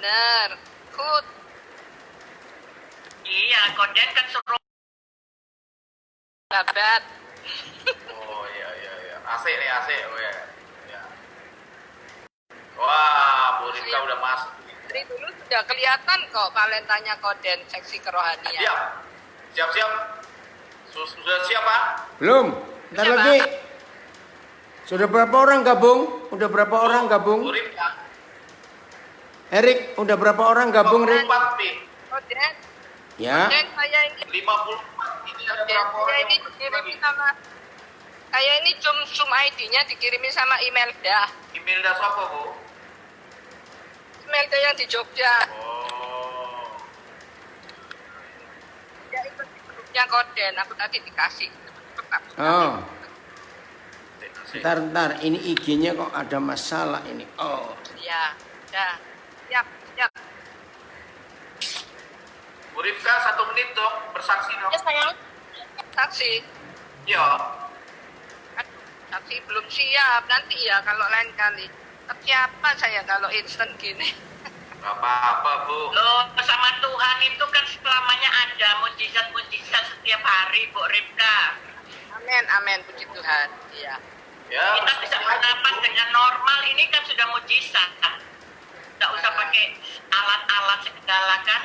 bener. Good. Iya, korden kan suruh. Babat. Oh iya. AC nih AC. Oh ya. Ya. Wah, Bu Rizka udah masuk. Dari dulu sudah kelihatan kok talentanya Koden seksi kerohanian. Siap. Sudah siap, Pak? Belum. Ntar Siapa? lagi. Sudah berapa orang gabung? Udah berapa orang gabung? Bu Rizka. Erik, udah berapa orang gabung, Rik? 54, Pi. Koden, Ya. Koden saya ini 54. Ini ada Koden berapa orang? saya ini yang dikirimin bagi? sama kayak ini Zoom ID-nya dikirimin sama Imelda. Email dah siapa, Bu? Imelda yang di Jogja. Oh. Dia ikut di grupnya Koden, aku tadi dikasih. Oh. Ntar. Ini IG-nya kok ada masalah ini. Oh. Iya, ya. Siap. Bu Rizka 1 menit dong, bersaksi dong. Ya sayang. Saksi. Ya. Aduh, saksi belum siap. Nanti ya kalau lain kali. Siapa saya kalau instan gini? Gak apa-apa, Bu. Loh, sama Tuhan itu kan selamanya ada mujizat-mujizat setiap hari, Bu Ripka. Amin, puji Tuhan. Iya. Ya. Kita bisa bernapas dengan normal, ini kan sudah mujizat. Tidak usah pakai alat-alat segala kan.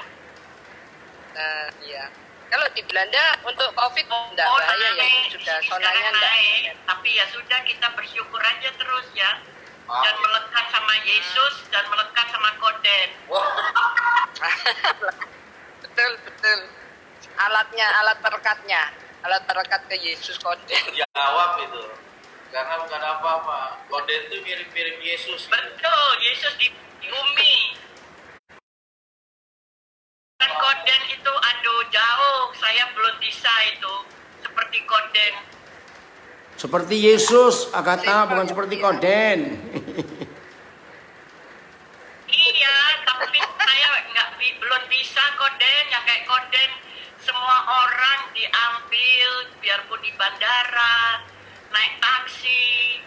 Iya. Kalau di Belanda untuk COVID enggak bahaya ya, sudah sonanya sekarang enggak. naik. Tapi ya sudah, kita bersyukur aja terus ya. Dan melekat sama Yesus dan melekat sama Koden. Wah. betul. Alat perekat ke Yesus Koden. Jawab itu. Karena bukan apa-apa. Koden itu mirip-mirip Yesus. Betul, Yesus di bumi. Kan Koden itu aduh jauh, saya belum bisa itu seperti Koden. Seperti Yesus, Agatha, bukan seperti Koden. Iya, tapi saya belum bisa Koden, yang kayak Koden semua orang diambil, biarpun di bandara, naik taksi,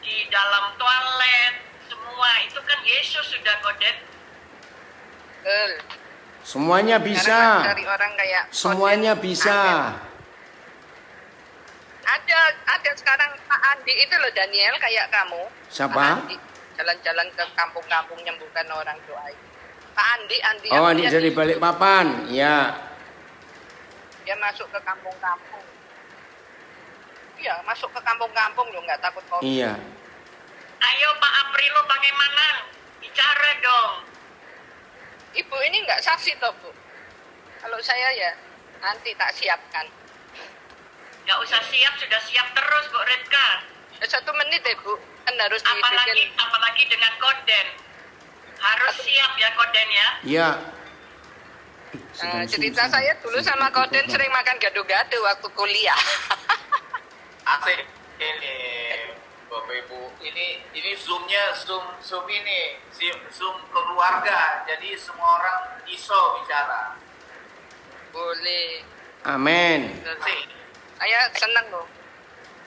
di dalam toilet, semua itu kan Yesus sudah Koden. Betul. Semuanya Sekarang bisa. cari orang kayak Semuanya Koden. bisa. Ada sekarang Pak Andi itu loh, Daniel, kayak kamu. Siapa? Pak Andi jalan-jalan ke kampung-kampung nyembuhkan orang doain. Pak Andi Oh, yang ini lihat dari di- Balikpapan. Ya. Dia masuk ke kampung-kampung. Iya, masuk ke kampung-kampung loh, nggak takut COVID. Iya. Ayo Pak Aprilo bagaimana? Bicara dong. Ibu ini nggak saksi toh, Bu? Kalau saya ya nanti tak siapkan. Nggak usah siap, sudah siap terus Bu Redka. 1 menit deh, Bu. Kan harus dibikin. Apalagi dengan Koden. Harus siap ya Koden ya. Iya. Cerita saya dulu sama Koden sering makan gado-gado waktu kuliah. Asik. Ini Bapak Ibu, ini zoomnya zoom ini, zoom keluarga. Jadi semua orang iso bicara. Boleh. Amin. Asik. Saya senang loh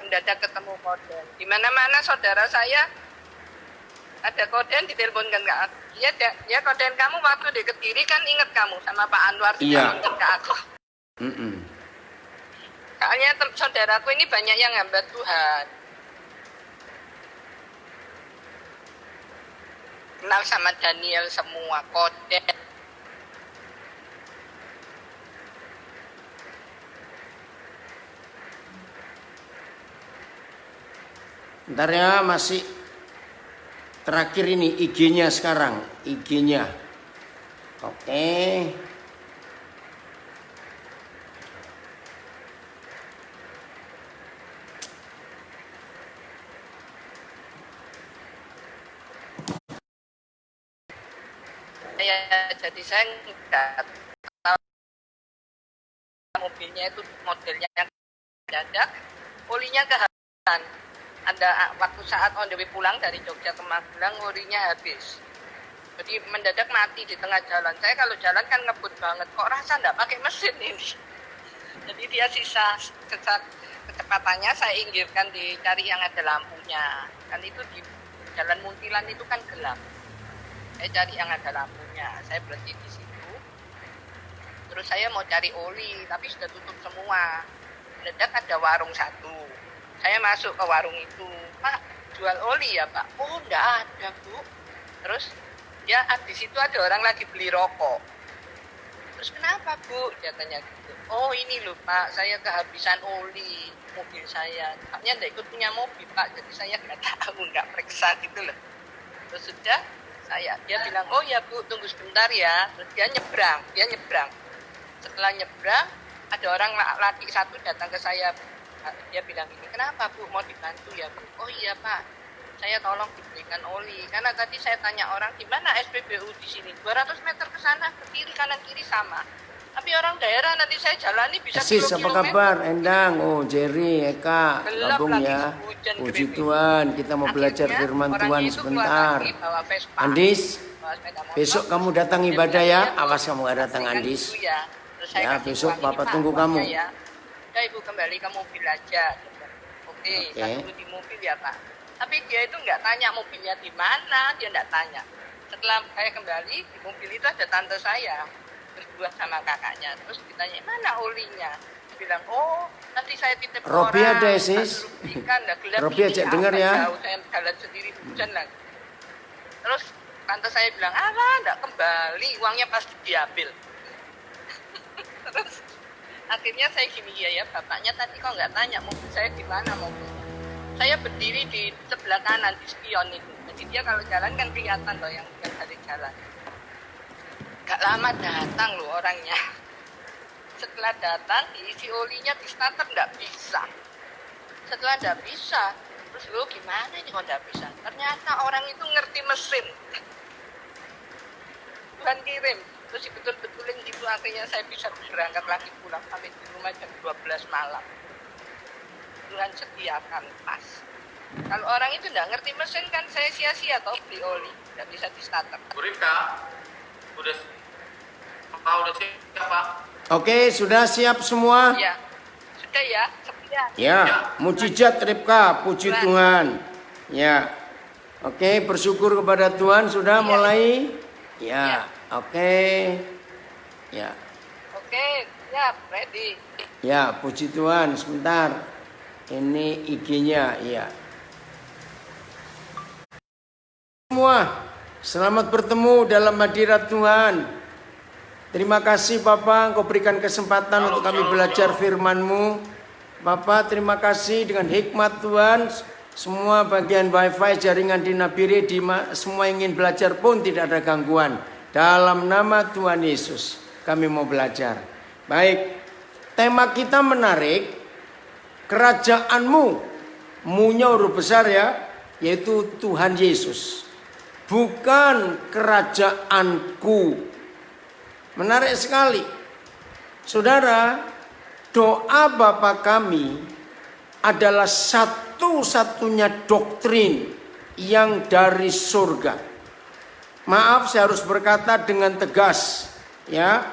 mendadak ketemu Koden. Di mana-mana saudara saya ada Koden diteleponkan ke aku. Ya Koden, kamu waktu di Kediri kan inget kamu sama Pak Anwar Iya. inget ke aku. Mm-mm. Soalnya saudaraku ini banyak yang hamba Tuhan. Kenal sama Daniel semua, Koden. Ntar ya, masih terakhir ini IG-nya sekarang. IG-nya. Oke. Jadi saya nggak tahu mobilnya itu modelnya dadak, olinya kehabisan. Ada waktu saat on the way pulang dari Jogja ke Magelang, olinya habis. Jadi mendadak mati di tengah jalan. Saya kalau jalan kan ngebut banget, kok rasa nggak pakai mesin ini. Jadi dia sisa kecepatannya saya inggirkan dicari yang ada lampunya. Kan itu di Jalan Muntilan itu kan gelap. Saya cari yang ada lampunya. Saya berhenti di situ. Terus saya mau cari oli, tapi sudah tutup semua. Mendadak ada warung satu. Saya masuk ke warung itu. Pak, jual oli ya Pak? Oh, enggak ada Bu. Terus ya di situ ada orang lagi beli rokok. Terus kenapa Bu? Dia tanya gitu. Oh ini loh Pak, saya kehabisan oli mobil saya. Haknya enggak ikut punya mobil Pak, jadi saya nggak tahu, nggak periksa gitu loh. Terus sudah dia bilang, oh ya Bu, tunggu sebentar ya. Terus dia nyebrang. Setelah nyebrang, ada orang laki satu datang ke saya. Dia bilang ini, kenapa Bu, mau dibantu ya Bu? Oh iya Pak, saya tolong diberikan oli. Karena tadi saya tanya orang, di mana SPBU di sini? 200 meter ke sana, ke kiri, kanan, kiri sama. Tapi orang daerah nanti saya jalani bisa Sis, apa kilo-kilometer. kabar? Endang, oh Jerry, Eka, Gelap gabung lagi, ya. hujan Puji gede. Tuhan, kita mau belajar Akhirnya, firman orangnya Tuhan itu keluar sebentar. lagi, bawa Vespa, Andis, bawa sepeda motor. besok kamu datang Dia ibadah bilang, ya. "Iya, Bu, Awas kamu gak datang, berikan Andis. dulu ya." Terus saya Ya, kasih besok uang, "Ini, Papa Pak, tunggu uangnya kamu." Ya. Udah Ibu kembali ke mobil aja. Oke, Oke. saya tunggu di mobil ya Pak. Tapi dia itu nggak tanya mobilnya di mana, dia nggak tanya. Setelah saya kembali, di mobil itu ada tante saya berdua sama kakaknya. Terus ditanya, mana olinya? Dia bilang, oh nanti saya titip Robi orang. ada, tak Sis. suruh belikan, dah gelap Robi ini, ajak apa dengar ya. jauh, saya jalan sendiri hujan lagi. Terus tante saya bilang, alah nggak kembali, uangnya pasti diambil. Terus akhirnya saya gini, ya bapaknya tadi kok nggak tanya mobil saya di mana mobilnya. Saya berdiri di sebelah kanan di spion itu. Jadi dia kalau jalan kan kelihatan loh yang balik jalan. Gak lama datang loh orangnya. Setelah datang diisi olinya di starter nggak bisa. Setelah nggak bisa, terus lo gimana ini kok nggak bisa? Ternyata orang itu ngerti mesin. Tuhan kirim. Terus betul-betulin gitu akhirnya saya bisa berangkat lagi pulang sampai di rumah jam 12 malam. Tuhan sediakan pas. Kalau orang itu nggak ngerti mesin kan saya sia-sia atau beli oli, nggak bisa di starter. Bu Rika, udah siap Pak? Oke, sudah siap semua? Ya, sudah ya, setia. Ya, mujizat Ripka, puji Tuhan. Ya, oke, bersyukur kepada Tuhan. Sudah Iya. mulai? Ya, oke. Ya, Oke, siap, ready. ya, puji Tuhan. Sebentar, ini IG-nya, ya. Semua, selamat bertemu dalam hadirat Tuhan. Terima kasih Bapak, Engkau berikan kesempatan untuk kami belajar firman-Mu. Bapak, terima kasih dengan hikmat Tuhan. Semua bagian wifi jaringan di Nabire, semua ingin belajar pun tidak ada gangguan. Dalam nama Tuhan Yesus, kami mau belajar. Baik, tema kita menarik. Kerajaan-Mu, Mu-nya huruf besar ya, yaitu Tuhan Yesus. Bukan kerajaanku. Menarik sekali. Saudara, doa Bapa kami adalah satu-satunya doktrin yang dari surga. Maaf, saya harus berkata dengan tegas, ya.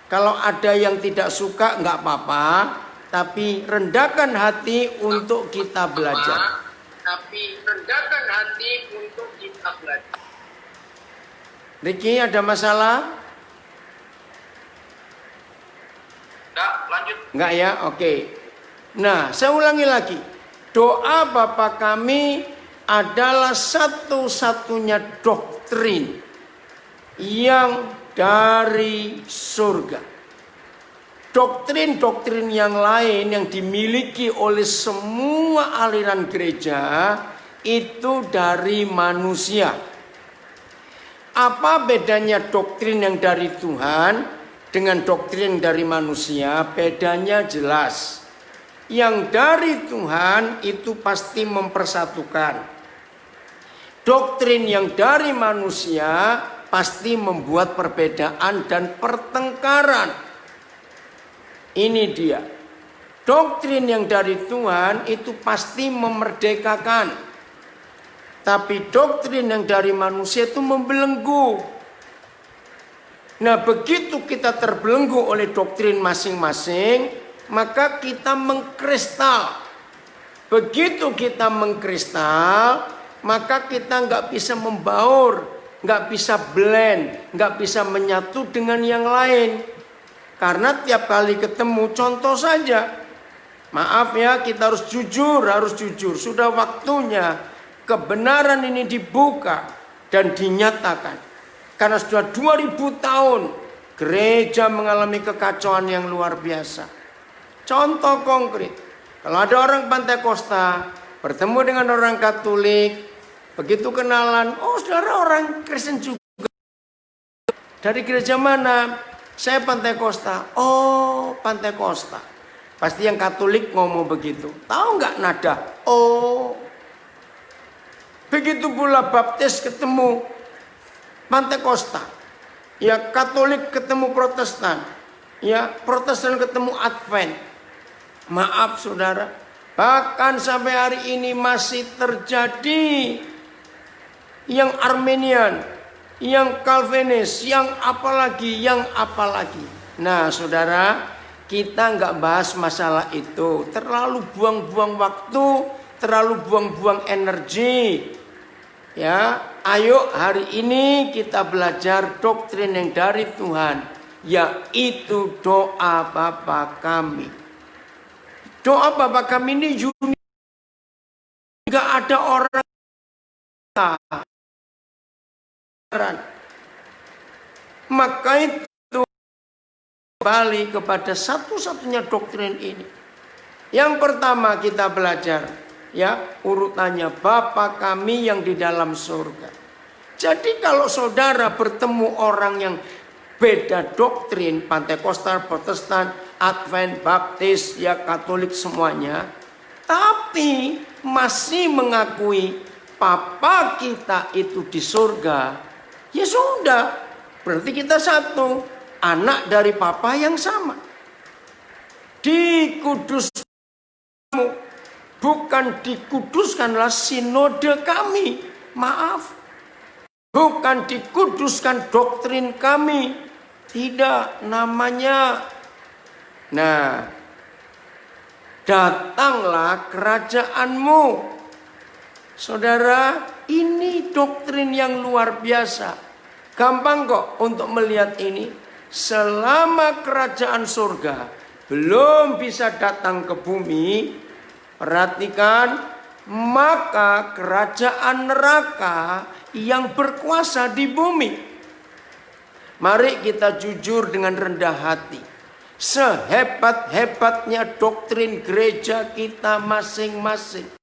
Kalau ada yang tidak suka nggak apa-apa, tapi rendahkan hati untuk kita belajar. Tapi rendahkan hati untuk kita belajar. Ricky, ada masalah? Enggak, lanjut. Enggak ya? Oke. Nah, saya ulangi lagi. Doa Bapa kami adalah satu-satunya doktrin yang dari surga. Doktrin-doktrin yang lain yang dimiliki oleh semua aliran gereja itu dari manusia. Apa bedanya doktrin yang dari Tuhan dengan doktrin dari manusia? Bedanya jelas. Yang dari Tuhan itu pasti mempersatukan. Doktrin yang dari manusia pasti membuat perbedaan dan pertengkaran. Ini dia. Doktrin yang dari Tuhan itu pasti memerdekakan. Tapi doktrin yang dari manusia itu membelenggu. Nah, begitu kita terbelenggu oleh doktrin masing-masing, maka kita mengkristal. Begitu kita mengkristal, maka kita nggak bisa membaur nggak bisa blend, nggak bisa menyatu dengan yang lain. Karena tiap kali ketemu, contoh saja, maaf ya, kita harus jujur. Sudah waktunya kebenaran ini dibuka dan dinyatakan. Karena sudah 2000 tahun gereja mengalami kekacauan yang luar biasa. Contoh konkret, kalau ada orang Pantai Kosta bertemu dengan orang Katolik, begitu kenalan, oh saudara orang Kristen juga. Dari gereja mana? Saya Pantai Kosta. Oh, Pantai Kosta. Pasti yang Katolik ngomong begitu. Tahu nggak nada? Oh. Begitu pula Baptis ketemu Pantai Kosta. Ya, Katolik ketemu Protestan. Ya, Protestan ketemu Advent. Maaf saudara, bahkan sampai hari ini masih terjadi yang Armenian, yang Calvinis, yang apalagi. Nah saudara, kita nggak bahas masalah itu. Terlalu buang-buang waktu, terlalu buang-buang energi. Ya, ayo hari ini kita belajar doktrin yang dari Tuhan, yaitu doa Bapa kami. Doa Bapa kami ini unik. Nggak ada orang maka itu kembali kepada satu-satunya doktrin ini. Yang pertama kita belajar, ya, urutannya Bapa kami yang di dalam surga. Jadi kalau saudara bertemu orang yang beda doktrin, Pantai Kosta, Protestan, Advent, Baptis, ya Katolik semuanya, tapi masih mengakui Papa kita itu di surga, ya sudah, berarti kita satu, anak dari Papa yang sama. Dikuduskanmu, bukan dikuduskanlah sinode kami, maaf, bukan dikuduskan doktrin kami, tidak namanya. Nah, datanglah kerajaanmu. Saudara, ini doktrin yang luar biasa. Gampang kok untuk melihat ini. Selama kerajaan surga belum bisa datang ke bumi, perhatikan, maka kerajaan neraka yang berkuasa di bumi. Mari kita jujur dengan rendah hati. Sehebat-hebatnya doktrin gereja kita masing-masing,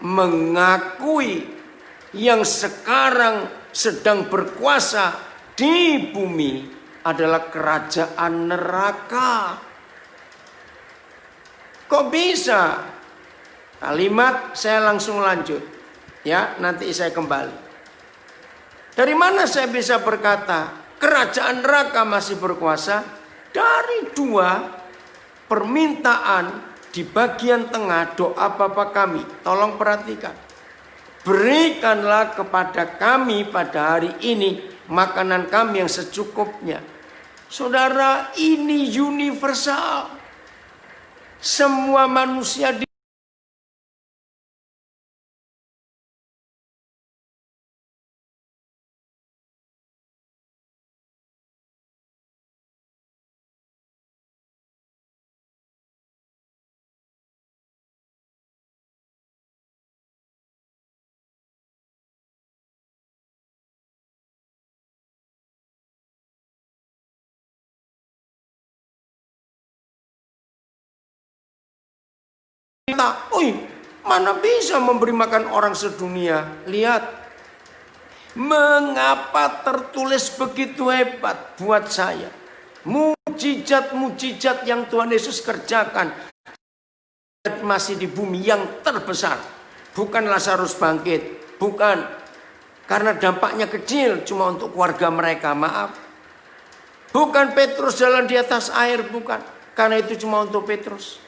mengakui yang sekarang sedang berkuasa di bumi adalah kerajaan neraka. Kok bisa? Kalimat saya langsung lanjut, ya, nanti saya kembali. Dari mana saya bisa berkata kerajaan neraka masih berkuasa? Dari dua permintaan di bagian tengah doa Bapa kami. Tolong perhatikan. Berikanlah kepada kami pada hari ini makanan kami yang secukupnya. Saudara, ini universal. Semua manusia di mana bisa memberi makan orang sedunia. Lihat, mengapa tertulis begitu hebat buat saya. Mujizat-mujizat yang Tuhan Yesus kerjakan masih di bumi yang terbesar. Bukan Lazarus bangkit, bukan. Karena dampaknya kecil, cuma untuk keluarga mereka, maaf. Bukan Petrus jalan di atas air, bukan. Karena itu cuma untuk Petrus.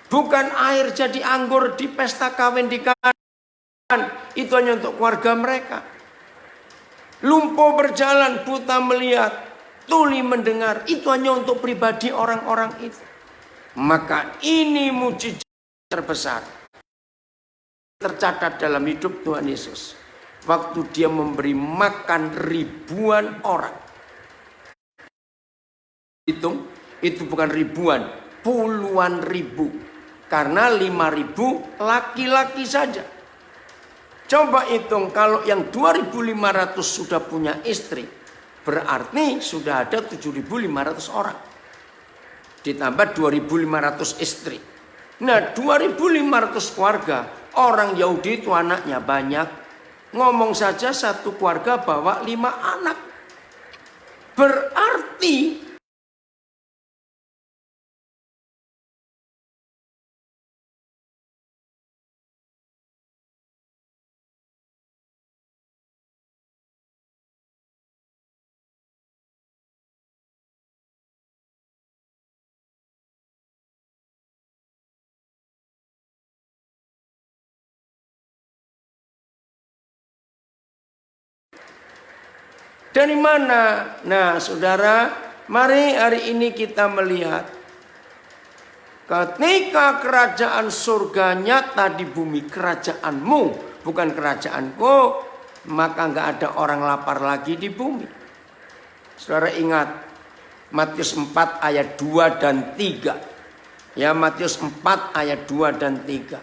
Bukan air jadi anggur di pesta kawin di Kana. Itu hanya untuk keluarga mereka. Lumpuh berjalan, buta melihat, tuli mendengar. Itu hanya untuk pribadi orang-orang itu. Maka ini mujizat terbesar tercatat dalam hidup Tuhan Yesus. Waktu dia memberi makan ribuan orang. Hitung, itu bukan ribuan, puluhan ribu. Karena 5.000 laki-laki saja. Coba hitung, kalau yang 2.500 sudah punya istri, berarti sudah ada 7.500 orang. Ditambah 2.500 istri. Nah, 2.500 keluarga, orang Yahudi itu anaknya banyak. Ngomong saja satu keluarga bawa 5 anak. Berarti dari mana? Nah, saudara, mari hari ini kita melihat ketika kerajaan surga nyata di bumi, kerajaanmu, bukan kerajaanku, maka nggak ada orang lapar lagi di bumi. Saudara ingat Matius 4 ayat 2 dan 3. Ya, Matius 4 ayat 2 dan 3.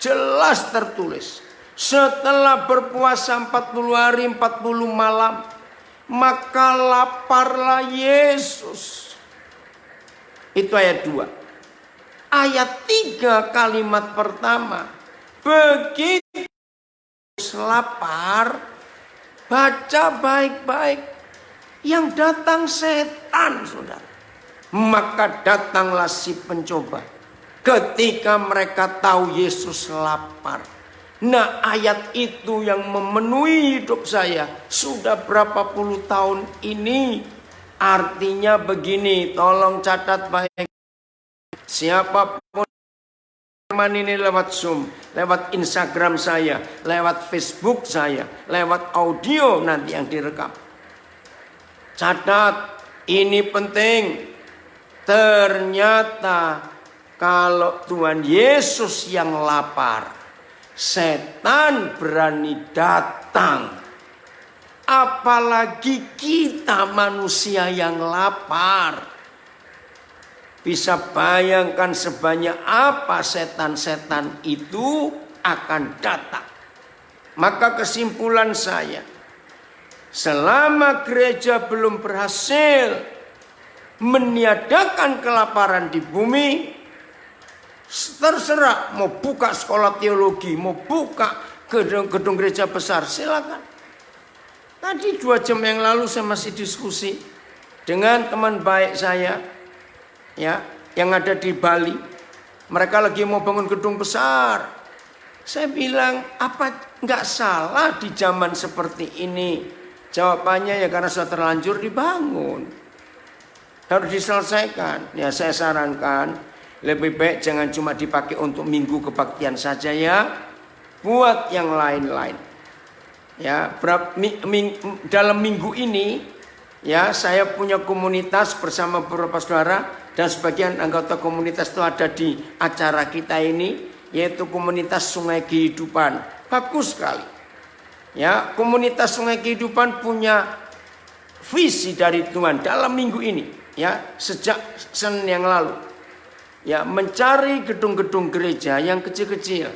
Jelas tertulis, setelah berpuasa 40 hari 40 malam, maka laparlah Yesus. Itu ayat 2. Ayat 3 kalimat pertama, begitu lapar, baca baik-baik, yang datang setan, saudara. Maka datanglah si pencoba. Ketika mereka tahu Yesus lapar. Nah, ayat itu yang memenuhi hidup saya sudah berapa puluh tahun ini. Artinya begini, tolong catat baik. Siapapun ini lewat Zoom, lewat Instagram saya, lewat Facebook saya, lewat audio nanti yang direkam. Catat, ini penting. Ternyata kalau Tuhan Yesus yang lapar, setan berani datang. Apalagi kita manusia yang lapar. Bisa bayangkan sebanyak apa setan-setan itu akan datang. Maka kesimpulan saya, selama gereja belum berhasil meniadakan kelaparan di bumi, terserah mau buka sekolah teologi, mau buka gedung gereja besar, silakan. Tadi 2 jam yang lalu saya masih diskusi dengan teman baik saya, ya, yang ada di Bali. Mereka lagi mau bangun gedung besar. Saya bilang, apa nggak salah di zaman seperti ini? Jawabannya ya karena sudah terlanjur dibangun, harus diselesaikan. Ya, saya sarankan lebih baik jangan cuma dipakai untuk minggu kebaktian saja, ya, buat yang lain-lain. Ya, dalam minggu ini, ya, saya punya komunitas bersama beberapa saudara dan sebagian anggota komunitas itu ada di acara kita ini, yaitu komunitas Sungai Kehidupan. Bagus sekali. Ya, komunitas Sungai Kehidupan punya visi dari Tuhan dalam minggu ini, ya, sejak Senin yang lalu. Ya, mencari gedung-gedung gereja yang kecil-kecil,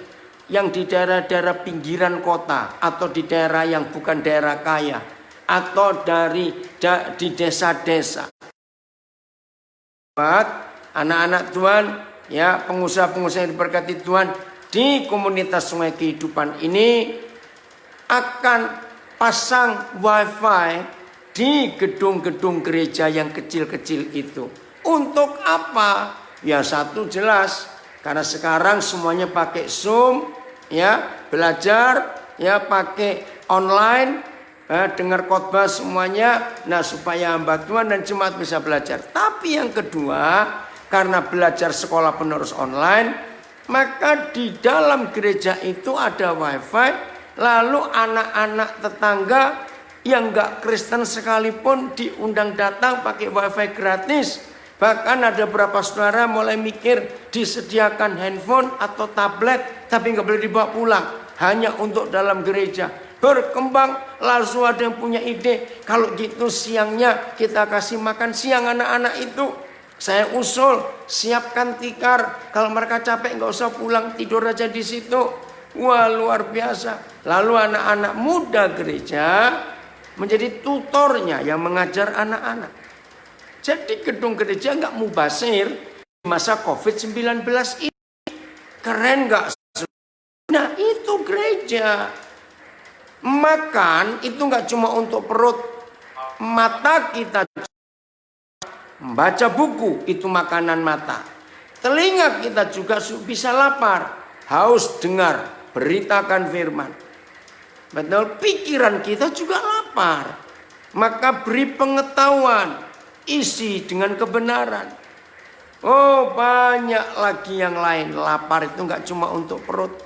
yang di daerah-daerah pinggiran kota atau di daerah yang bukan daerah kaya atau di desa-desa. Buat anak-anak Tuhan, ya, pengusaha-pengusaha yang diberkati Tuhan di komunitas Sungai Kehidupan ini akan pasang wifi di gedung-gedung gereja yang kecil-kecil itu. Untuk apa? Ya, satu jelas, karena sekarang semuanya pakai Zoom, ya, belajar, ya, pakai online. dengar khotbah semuanya, nah supaya hamba Tuhan dan jemaat bisa belajar. Tapi yang kedua, karena belajar sekolah penerus online, maka di dalam gereja itu ada wifi, lalu anak-anak tetangga yang gak Kristen sekalipun diundang datang pakai wifi gratis. Bahkan ada beberapa saudara mulai mikir disediakan handphone atau tablet, tapi gak boleh dibawa pulang, hanya untuk dalam gereja. Berkembang, lalu ada yang punya ide, kalau gitu siangnya kita kasih makan siang anak-anak itu. Saya usul, siapkan tikar, kalau mereka capek nggak usah pulang, tidur aja di situ. Wah, luar biasa. Lalu anak-anak muda gereja menjadi tutornya yang mengajar anak-anak. Jadi gedung gereja nggak mubazir di masa COVID-19 ini. Keren nggak? Nah, itu gereja. Makan itu nggak cuma untuk perut, mata kita. Membaca buku itu makanan mata. Telinga kita juga bisa lapar, haus dengar, beritakan firman. Betul, pikiran kita juga lapar. Maka beri pengetahuan, isi dengan kebenaran. Oh, banyak lagi yang lain. Lapar itu nggak cuma untuk perut.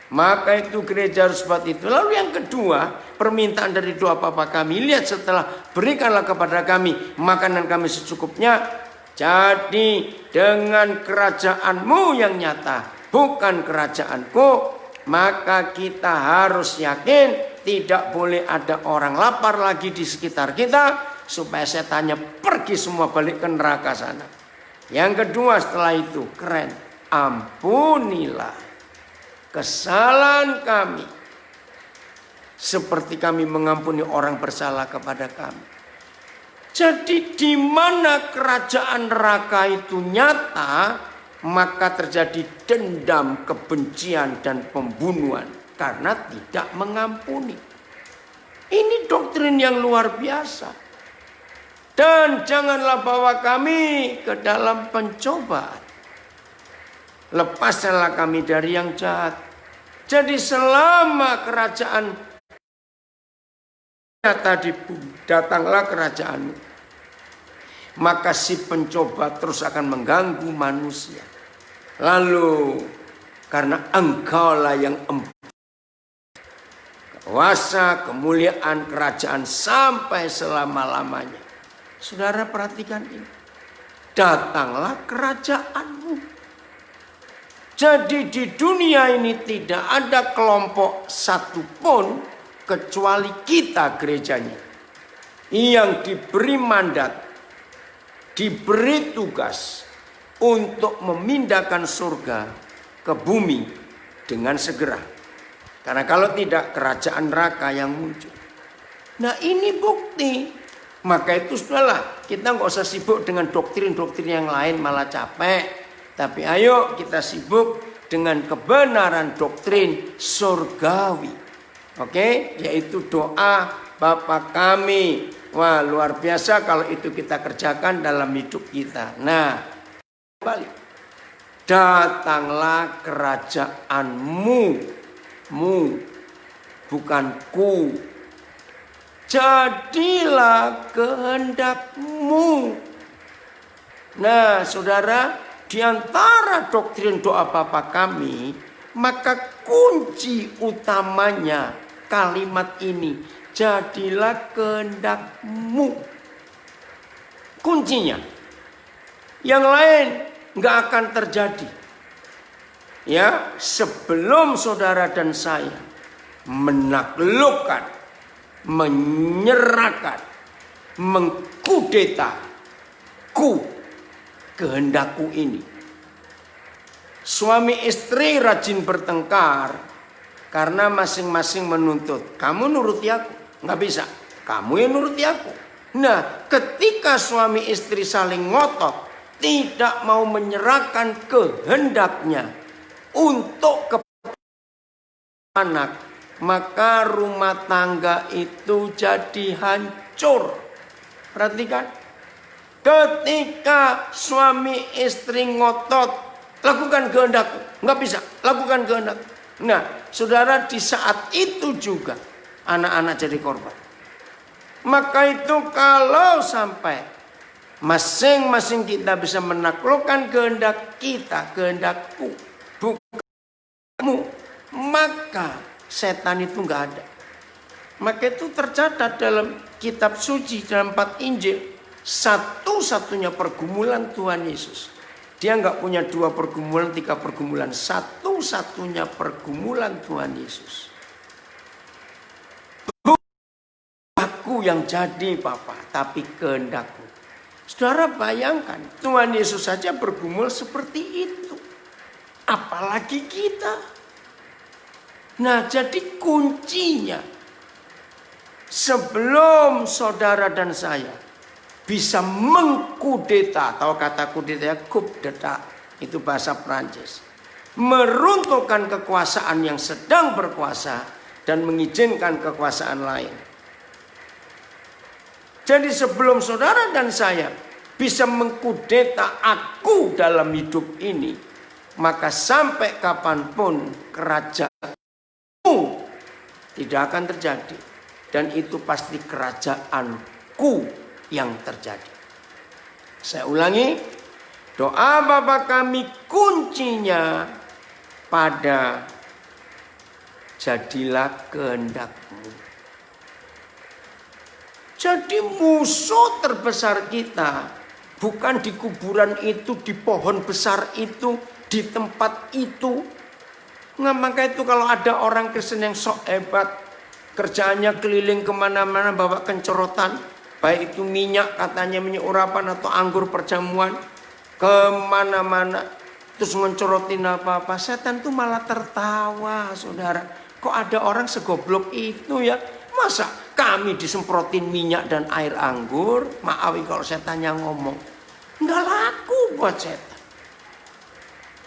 Maka itu gereja harus buat itu. Lalu yang kedua, permintaan dari doa Bapa kami, lihat setelah berikanlah kepada kami makanan kami secukupnya. Jadi dengan kerajaanmu yang nyata, bukan kerajaanku, maka kita harus yakin tidak boleh ada orang lapar lagi di sekitar kita, supaya setannya pergi semua balik ke neraka sana. Yang kedua setelah itu, keren, ampunilah kesalahan kami seperti kami mengampuni orang bersalah kepada kami. Jadi di mana kerajaan neraka itu nyata, maka terjadi dendam, kebencian dan pembunuhan karena tidak mengampuni. Ini doktrin yang luar biasa. Dan janganlah bawa kami ke dalam pencobaan. Lepaskanlah kami dari yang jahat. Jadi selama kerajaan nyata di bumi, datanglah kerajaanmu, maka si pencoba terus akan mengganggu manusia. Lalu karena engkaulah yang kuasa, kemuliaan, kerajaan sampai selama-lamanya. Saudara perhatikan ini. Datanglah kerajaanmu. Jadi di dunia ini tidak ada kelompok satupun kecuali kita gerejanya yang diberi mandat, diberi tugas untuk memindahkan surga ke bumi dengan segera. Karena kalau tidak, kerajaan neraka yang muncul. Nah, ini bukti. Maka itu sudahlah, kita nggak usah sibuk dengan doktrin-doktrin yang lain, malah capek. Tapi ayo kita sibuk dengan kebenaran doktrin surgawi. Oke, yaitu doa Bapa kami. Wah, luar biasa kalau itu kita kerjakan dalam hidup kita. Nah, balik. Datanglah kerajaanmu, bukan ku. Jadilah kehendakmu. Nah, saudara, di antara doktrin doa Bapa kami, maka kunci utamanya kalimat ini, jadilah kehendakmu. Kuncinya. Yang lain nggak akan terjadi. Ya, sebelum saudara dan saya menaklukkan, menyerahkan, mengkudeta kehendakku ini. Suami istri rajin bertengkar karena masing-masing menuntut. Kamu nuruti aku, nggak bisa. Kamu yang nuruti aku. Nah, ketika suami istri saling ngotot, tidak mau menyerahkan kehendaknya untuk anak, maka rumah tangga itu jadi hancur. Perhatikan. Ketika suami istri ngotot, lakukan kehendakku, nggak bisa, lakukan kehendak. Nah, saudara, di saat itu juga anak-anak jadi korban. Maka itu kalau sampai masing-masing kita bisa menaklukkan kehendak kita, kehendakku, bukanmu, maka setan itu nggak ada. Maka itu tercatat dalam kitab suci, dalam 4 Injil, satu-satunya pergumulan Tuhan Yesus. Dia nggak punya 2 pergumulan, 3 pergumulan, satu-satunya pergumulan Tuhan Yesus. Aku yang jadi Bapa, tapi kehendakmu. Saudara bayangkan, Tuhan Yesus saja bergumul seperti itu. Apalagi kita. Nah, jadi kuncinya, sebelum saudara dan saya bisa mengkudeta, atau kata kudeta, coup d'etat, itu bahasa Prancis, meruntuhkan kekuasaan yang sedang berkuasa dan mengizinkan kekuasaan lain. Jadi sebelum saudara dan saya bisa mengkudeta aku dalam hidup ini, maka sampai kapanpun kerajaanmu tidak akan terjadi. Dan itu pasti kerajaanku yang terjadi. Saya ulangi, doa Bapa kami kuncinya pada jadilah kehendakmu. Jadi musuh terbesar kita bukan di kuburan itu, di pohon besar itu, di tempat itu. Nah, maka itu kalau ada orang Kristen yang sok hebat, kerjaannya keliling kemana-mana bawa kencorotan, baik itu minyak, katanya minyak urapan atau anggur perjamuan, kemana-mana terus mencorotin apa-apa, setan tuh malah tertawa, saudara. Kok ada orang segoblok itu ya? Masa kami disemprotin minyak dan air anggur? Maaf kalau setannya ngomong, nggak laku buat setan.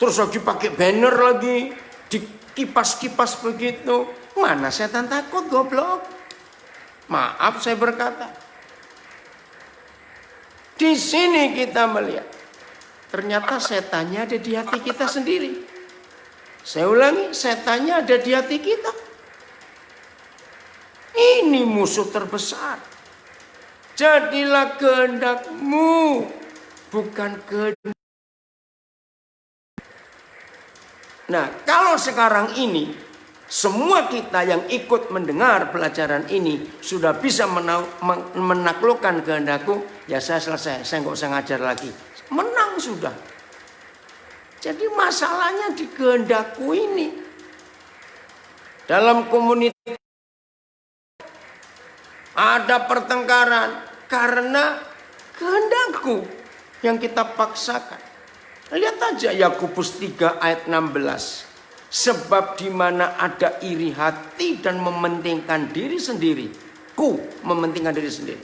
Terus lagi pakai banner lagi, dikipas-kipas begitu. Mana setan takut, goblok? Maaf saya berkata. Di sini kita melihat, ternyata setannya ada di hati kita sendiri. Saya ulangi, setannya ada di hati kita. Ini musuh terbesar. Jadilah kehendakmu, bukan kehendak. Nah, kalau sekarang ini semua kita yang ikut mendengar pelajaran ini sudah bisa menaklukkan kehendakku, ya saya selesai, saya nggak usah ngajar lagi. Menang sudah. Jadi masalahnya di kehendakku ini. Dalam komunitas ada pertengkaran karena kehendakku yang kita paksakan. Lihat aja Yakobus 3 ayat 16. Sebab di mana ada iri hati dan mementingkan diri sendiri, ku mementingkan diri sendiri.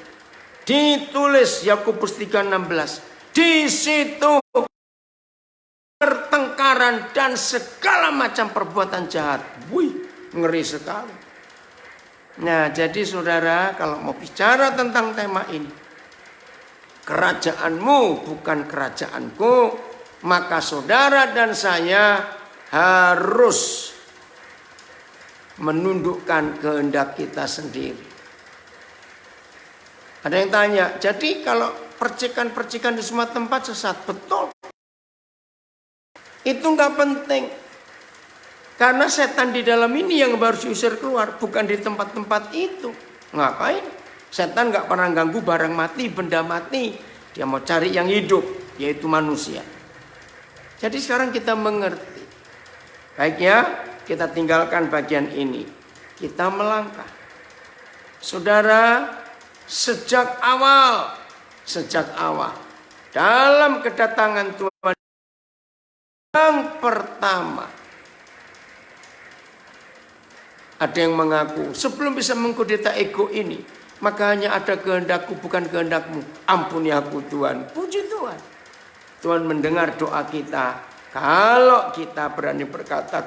Ditulis Yakobus 3:16. Di situ pertengkaran dan segala macam perbuatan jahat. Wih, ngeri sekali. Nah, jadi saudara, kalau mau bicara tentang tema ini, kerajaanmu bukan kerajaanku, maka saudara dan saya harus menundukkan kehendak kita sendiri. Ada yang tanya, jadi kalau percikan-percikan di semua tempat sesat, betul? Itu nggak penting. Karena setan di dalam ini yang harus diusir keluar, bukan di tempat-tempat itu. Ngapain? Setan nggak pernah ganggu barang mati, benda mati. Dia mau cari yang hidup, yaitu manusia. Jadi sekarang kita mengerti. Baik ya, kita tinggalkan bagian ini. Kita melangkah. Saudara, sejak awal dalam kedatangan Tuhan yang pertama, ada yang mengaku sebelum bisa mengkudeta ego ini, maka hanya ada kehendakku bukan kehendakmu. Ampuni aku Tuhan. Puji Tuhan. Tuhan mendengar doa kita. Kalau kita berani berkata,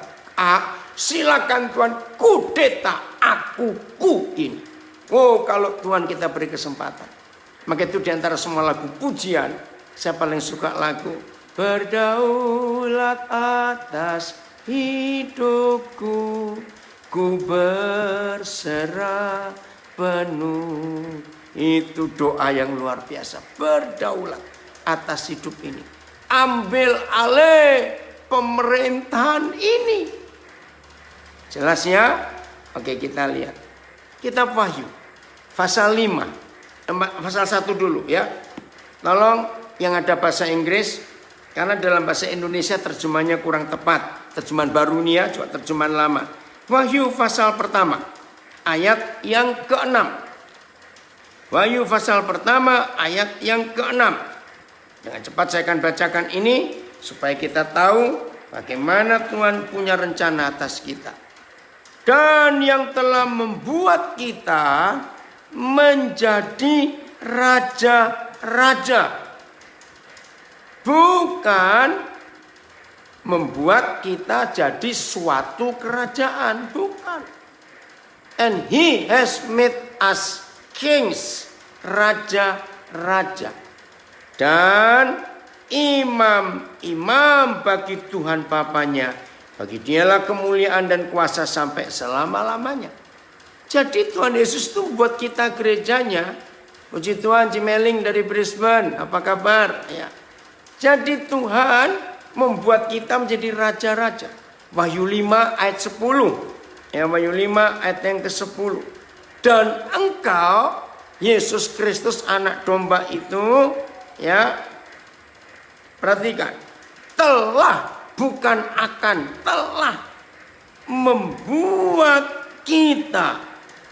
silakan Tuhan kudeta akuku ini. Oh, kalau Tuhan kita beri kesempatan. Maka itu diantara semua lagu pujian, saya paling suka lagu berdaulat atas hidupku, ku berserah penuh Itu doa yang luar biasa. Berdaulat atas hidup ini. Ambil alih pemerintahan ini. Jelas ya? Oke, kita lihat. Kitab Wahyu. Pasal 5. Pasal 1 dulu ya. Tolong yang ada bahasa Inggris. Karena dalam bahasa Indonesia terjemahannya kurang tepat. Terjemahan baru nih ya, juga terjemahan lama. Wahyu pasal pertama. Ayat yang ke-6. Wahyu pasal pertama ayat yang ke-6. Dengan cepat saya akan bacakan ini supaya kita tahu bagaimana Tuhan punya rencana atas kita. Dan yang telah membuat kita menjadi raja-raja. Bukan membuat kita jadi suatu kerajaan. Bukan. And he has made us kings, raja-raja. Dan imam-imam bagi Tuhan Bapanya. Bagi dialah kemuliaan dan kuasa sampai selama-lamanya. Jadi Tuhan Yesus itu buat kita gerejanya. Puji Tuhan, Cimeling dari Brisbane, apa kabar? Ya. Jadi Tuhan membuat kita menjadi raja-raja. Wahyu 5 ayat 10. Ya, Wahyu 5 ayat yang ke-10. Dan engkau, Yesus Kristus anak domba itu, ya, perhatikan, telah, bukan akan, telah membuat kita,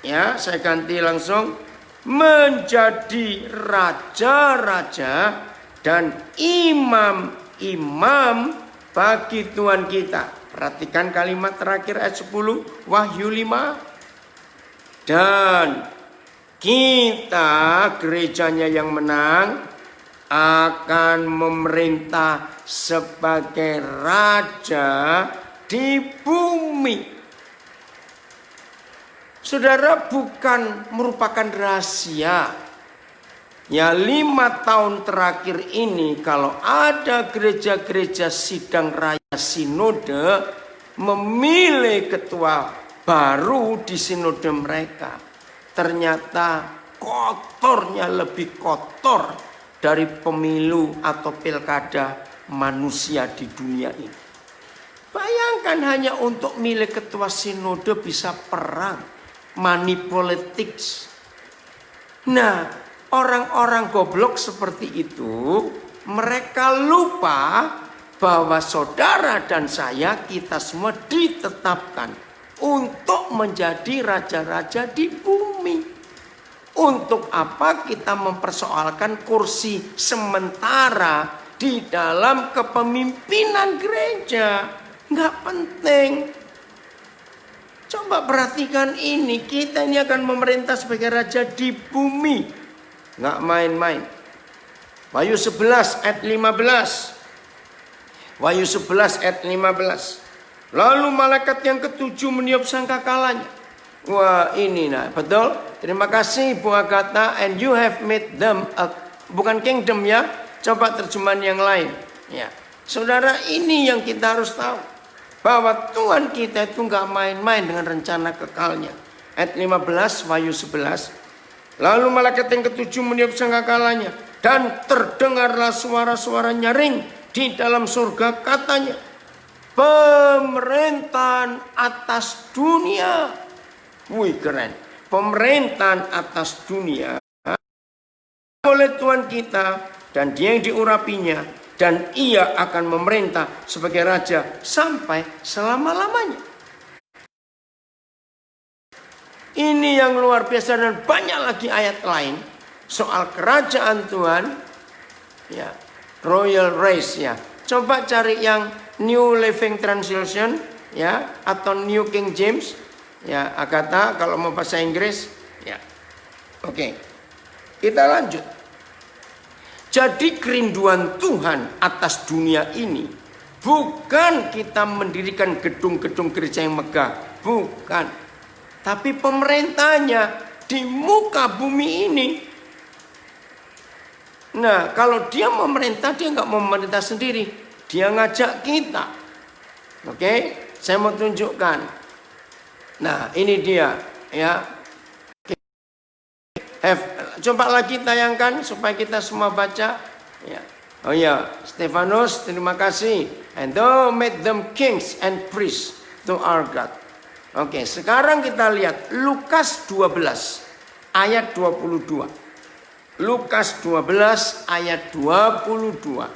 ya, saya ganti langsung, menjadi raja-raja dan imam-imam bagi Tuhan kita. Perhatikan kalimat terakhir ayat 10 Wahyu 5. Dan kita, gerejanya yang menang, akan memerintah sebagai raja di bumi. Saudara, bukan merupakan rahasia. Ya, 5 tahun terakhir ini kalau ada gereja-gereja sidang raya sinode memilih ketua baru di sinode mereka, ternyata kotornya lebih kotor dari pemilu atau pilkada manusia di dunia ini. Bayangkan hanya untuk milih ketua sinode bisa perang, money politics. Nah, orang-orang goblok seperti itu, mereka lupa bahwa saudara dan saya, kita semua ditetapkan untuk menjadi raja-raja di bumi. Untuk apa kita mempersoalkan kursi sementara di dalam kepemimpinan gereja? Nggak penting. Coba perhatikan ini, kita ini akan memerintah sebagai raja di bumi. Nggak main-main. Wahyu 11 ayat 15. Wahyu 11 ayat 15. Lalu malaikat yang ketujuh meniup sangkakalanya. Wah, ini nah, betul. Terima kasih Bu Agatha. And you have made them bukan kingdom ya. Coba terjemahan yang lain. Ya, saudara, ini yang kita harus tahu. Bahwa Tuhan kita itu nggak main-main dengan rencana kekalnya. Ayat 15 Wahyu 11. Lalu malaikat yang ketujuh meniup sangkakalanya. Dan terdengarlah suara-suara nyaring di dalam surga, katanya, pemerintahan atas dunia. Wih, keren. Pemerintahan atas dunia oleh Tuhan kita, dan dia yang diurapinya, dan ia akan memerintah sebagai raja sampai selama-lamanya. Ini yang luar biasa, dan banyak lagi ayat lain soal kerajaan Tuhan, ya, royal race ya. Coba cari yang New Living Translation ya, atau New King James. Ya, Agatha kalau mau bahasa Inggris, ya. Oke. Kita lanjut. Jadi kerinduan Tuhan atas dunia ini bukan kita mendirikan gedung-gedung gereja yang megah, bukan. Tapi pemerintahnya di muka bumi ini. Nah, kalau dia memerintah, dia nggak mau memerintah sendiri, dia ngajak kita. Oke, saya mau tunjukkan. Nah, ini dia ya. coba lagi tayangkan supaya kita semua baca. Ya. Oh ya, Stefanus, terima kasih. And thou made them kings and priests to our God. Oke, sekarang kita lihat Lukas 12 ayat 22. Lukas 12 ayat 22.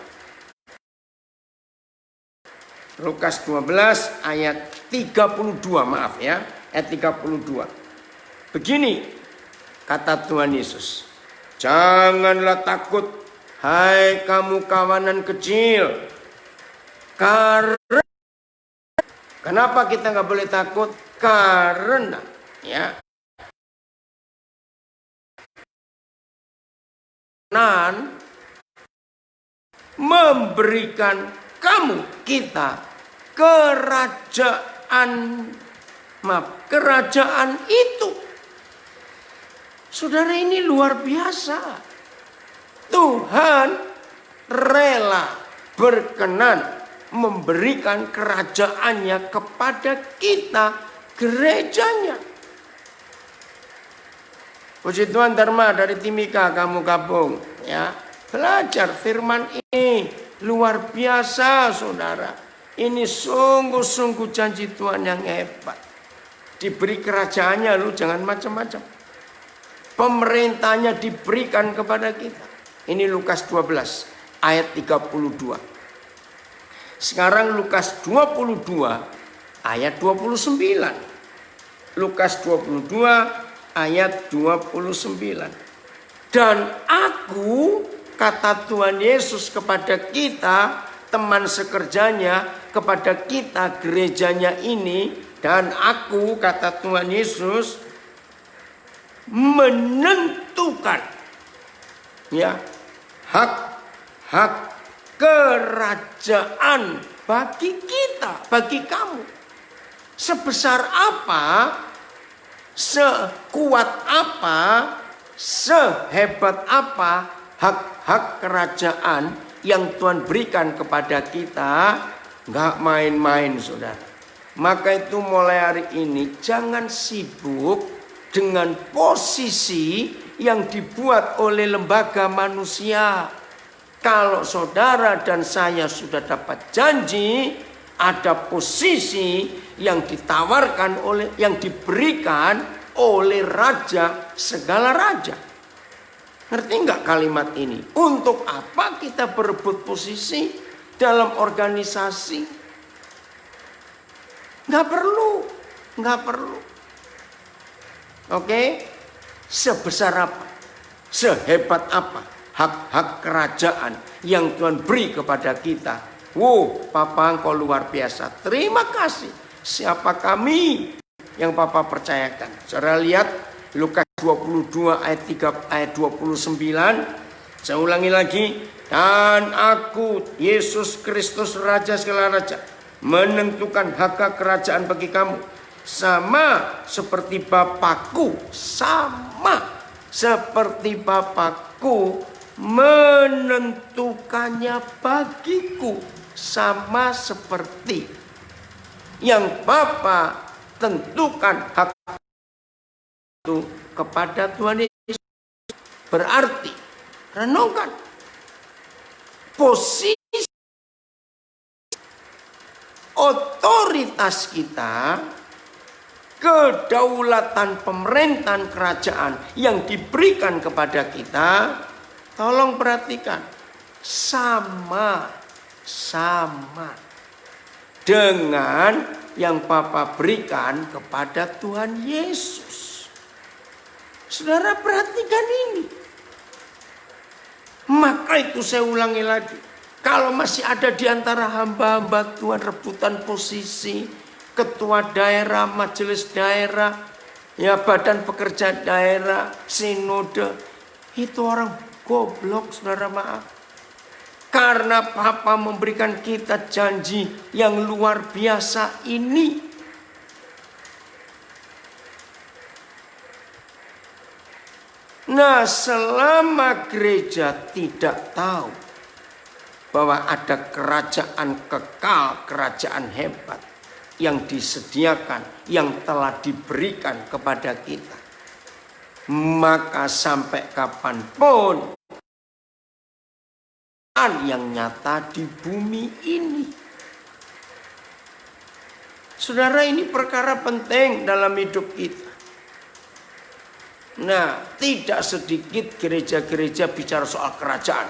Lukas 12 ayat 32, maaf ya, ayat 32. Begini kata Tuhan Yesus. Janganlah takut, hai kamu kawanan kecil. Karena, kenapa kita nggak boleh takut? Karena ya, memberikan kita kerajaan itu. Saudara, ini luar biasa. Tuhan rela berkenan memberikan kerajaannya kepada kita, gerejanya. Puji Tuhan, Dharma dari Timika kamu gabung ya. Belajar firman ini luar biasa, saudara. Ini sungguh-sungguh janji Tuhan yang hebat. Diberi kerajaannya, lu jangan macam-macam. Pemerintahnya diberikan kepada kita. Ini Lukas 12 ayat 32. Sekarang Lukas 22 ayat 29. Lukas 22 ayat 29. Dan aku, kata Tuhan Yesus kepada kita, teman sekerjanya, kepada kita gerejanya ini, dan aku, kata Tuhan Yesus, menentukan ya hak kerajaan bagi kita, bagi kamu. Sebesar apa, sekuat apa, sehebat apa hak-hak kerajaan yang Tuhan berikan kepada kita, nggak main-main, saudara. Maka itu mulai hari ini jangan sibuk dengan posisi yang dibuat oleh lembaga manusia. Kalau saudara dan saya sudah dapat janji, ada posisi yang ditawarkan oleh, yang diberikan oleh raja segala raja. Ngerti nggak kalimat ini? Untuk apa kita berebut posisi dalam organisasi? Nggak perlu. Oke? Sebesar apa? Sehebat apa hak-hak kerajaan yang Tuhan beri kepada kita? Wow, Papa engkau luar biasa. Terima kasih. Siapa kami yang Papa percayakan? Saudara lihat Lukas 22 ayat 29. Saya ulangi lagi. Dan aku, Yesus Kristus Raja segala raja, menentukan hak kerajaan bagi kamu. Sama seperti Bapakku, menentukannya bagiku. Sama seperti yang Bapa tentukan hak itu kepada Tuhan Yesus. Berarti renungkan posisi otoritas kita, kedaulatan pemerintahan kerajaan yang diberikan kepada kita. Tolong perhatikan, sama dengan yang Bapa berikan kepada Tuhan Yesus. Saudara perhatikan ini. Maka itu saya ulangi lagi. Kalau masih ada di antara hamba-hamba Tuhan rebutan posisi, ketua daerah, majelis daerah, ya badan pekerja daerah, sinode, itu orang goblok, saudara, maaf. Karena Papa memberikan kita janji yang luar biasa ini. Nah, selama gereja tidak tahu bahwa ada kerajaan kekal, kerajaan hebat yang disediakan, yang telah diberikan kepada kita, maka sampai kapanpun yang nyata di bumi ini. Saudara, ini perkara penting dalam hidup kita. Nah, tidak sedikit gereja-gereja bicara soal kerajaan.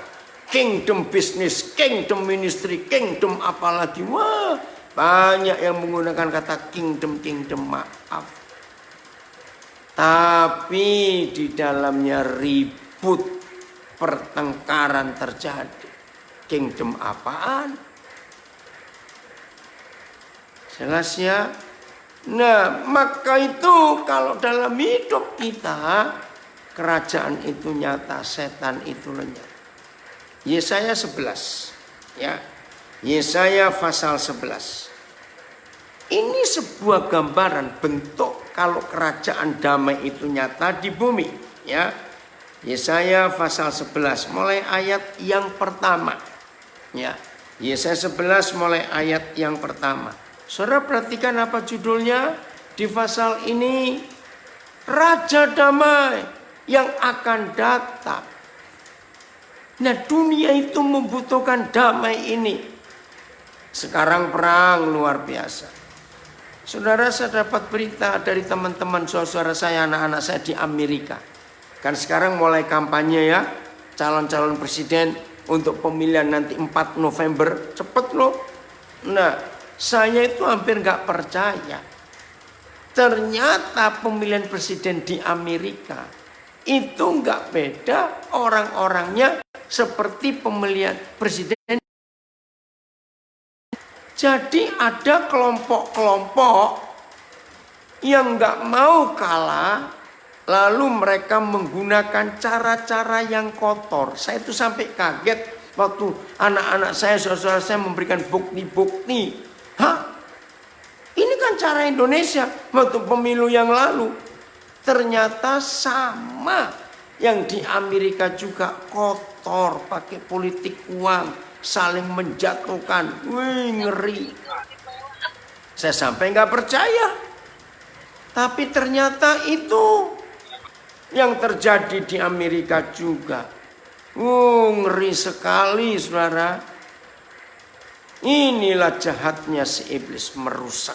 Kingdom business, kingdom ministry, kingdom apalagi. Wah, banyak yang menggunakan kata kingdom, maaf. Tapi di dalamnya ribut, pertengkaran terjadi. Kingdom apaan? Jelas ya? Nah, maka itu kalau dalam hidup kita, kerajaan itu nyata, setan itu lenyap. Yesaya 11. Ya. Yesaya pasal 11. Ini sebuah gambaran bentuk kalau kerajaan damai itu nyata di bumi. Ya. Yesaya pasal 11 mulai ayat yang pertama. Ya. Yesaya 11 mulai ayat yang pertama. Saudara perhatikan apa judulnya di pasal ini. Raja damai yang akan datang. Nah, dunia itu membutuhkan damai ini. Sekarang perang luar biasa. Saudara, saya dapat berita dari teman-teman saudara saya, anak-anak saya di Amerika. Kan sekarang mulai kampanye ya, calon-calon presiden untuk pemilihan nanti 4 November. Cepet loh. Nah, saya itu hampir gak percaya. Ternyata pemilihan presiden di Amerika itu gak beda orang-orangnya seperti pemilihan presiden. Jadi ada kelompok-kelompok yang gak mau kalah, lalu mereka menggunakan cara-cara yang kotor. Saya itu sampai kaget waktu anak-anak saya, saudara saya memberikan bukti-bukti. Hah? Ini kan cara Indonesia waktu pemilu yang lalu. Ternyata sama yang di Amerika juga kotor, pakai politik uang, saling menjatuhkan. Wih, ngeri. Saya sampai nggak percaya. Tapi ternyata itu yang terjadi di Amerika juga. Ngeri sekali, saudara. Inilah jahatnya si iblis, merusak.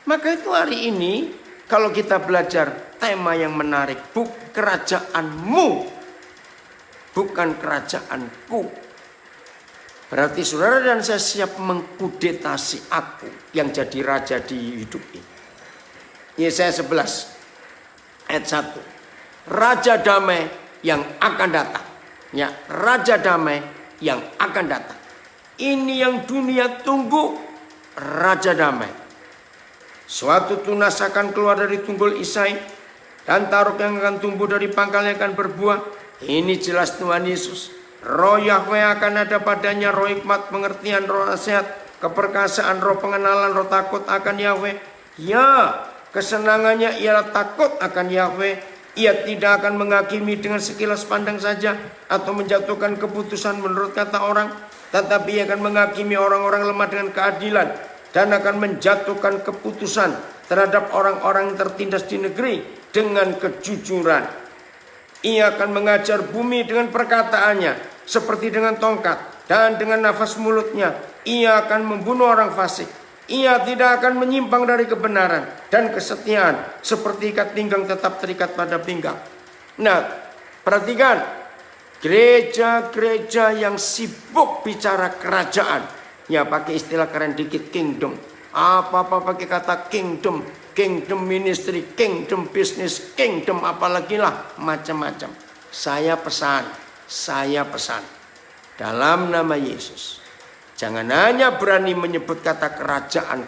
Maka itu hari ini kalau kita belajar tema yang menarik, kerajaanmu, bukan kerajaanku. Berarti saudara dan saya siap mengkudetasi aku yang jadi raja di hidup ini. Yesaya 11 ayat 1. Raja damai yang akan datang. Ya, raja damai yang akan datang. Ini yang dunia tunggu, raja damai. Suatu tunas akan keluar dari tunggul Isai, dan taruk yang akan tumbuh dari pangkal yang akan berbuah. Ini jelas Tuhan Yesus. Roh Yahweh akan ada padanya, roh hikmat, pengertian, roh nasihat, keperkasaan, roh pengenalan, roh takut akan Yahweh. Ya, kesenangannya ialah takut akan Yahweh. Ia tidak akan menghakimi dengan sekilas pandang saja atau menjatuhkan keputusan menurut kata orang, tetapi ia akan menghakimi orang-orang lemah dengan keadilan dan akan menjatuhkan keputusan terhadap orang-orang yang tertindas di negeri dengan kejujuran. Ia akan mengajar bumi dengan perkataannya seperti dengan tongkat, dan dengan nafas mulutnya ia akan membunuh orang fasik. Ia tidak akan menyimpang dari kebenaran dan kesetiaan, seperti ikat pinggang tetap terikat pada pinggang. Nah, perhatikan, gereja-gereja yang sibuk bicara kerajaan, ya pakai istilah keren dikit, kingdom. Apa-apa pakai kata kingdom, kingdom ministry, kingdom business, kingdom apalagi lah, macam-macam. Saya pesan dalam nama Yesus, jangan hanya berani menyebut kata kerajaan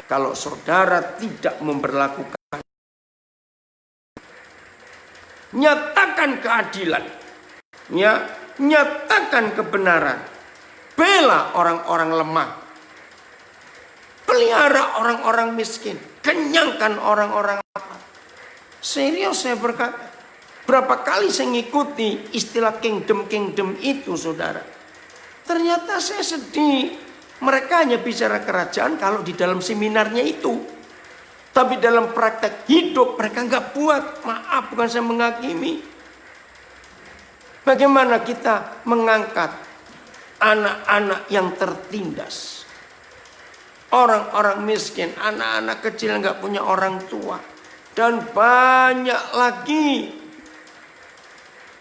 kalau saudara tidak memberlakukan. Nyatakan keadilan, ya, nyatakan kebenaran, bela orang-orang lemah, pelihara orang-orang miskin, kenyangkan orang-orang lapar. Serius saya berkata, berapa kali saya ngikuti istilah kingdom itu, saudara. Ternyata saya sedih. Mereka hanya bicara kerajaan kalau di dalam seminarnya itu. Tapi dalam praktek hidup mereka nggak buat. Maaf, bukan saya menghakimi. Bagaimana kita mengangkat anak-anak yang tertindas, orang-orang miskin, anak-anak kecil nggak punya orang tua, dan banyak lagi.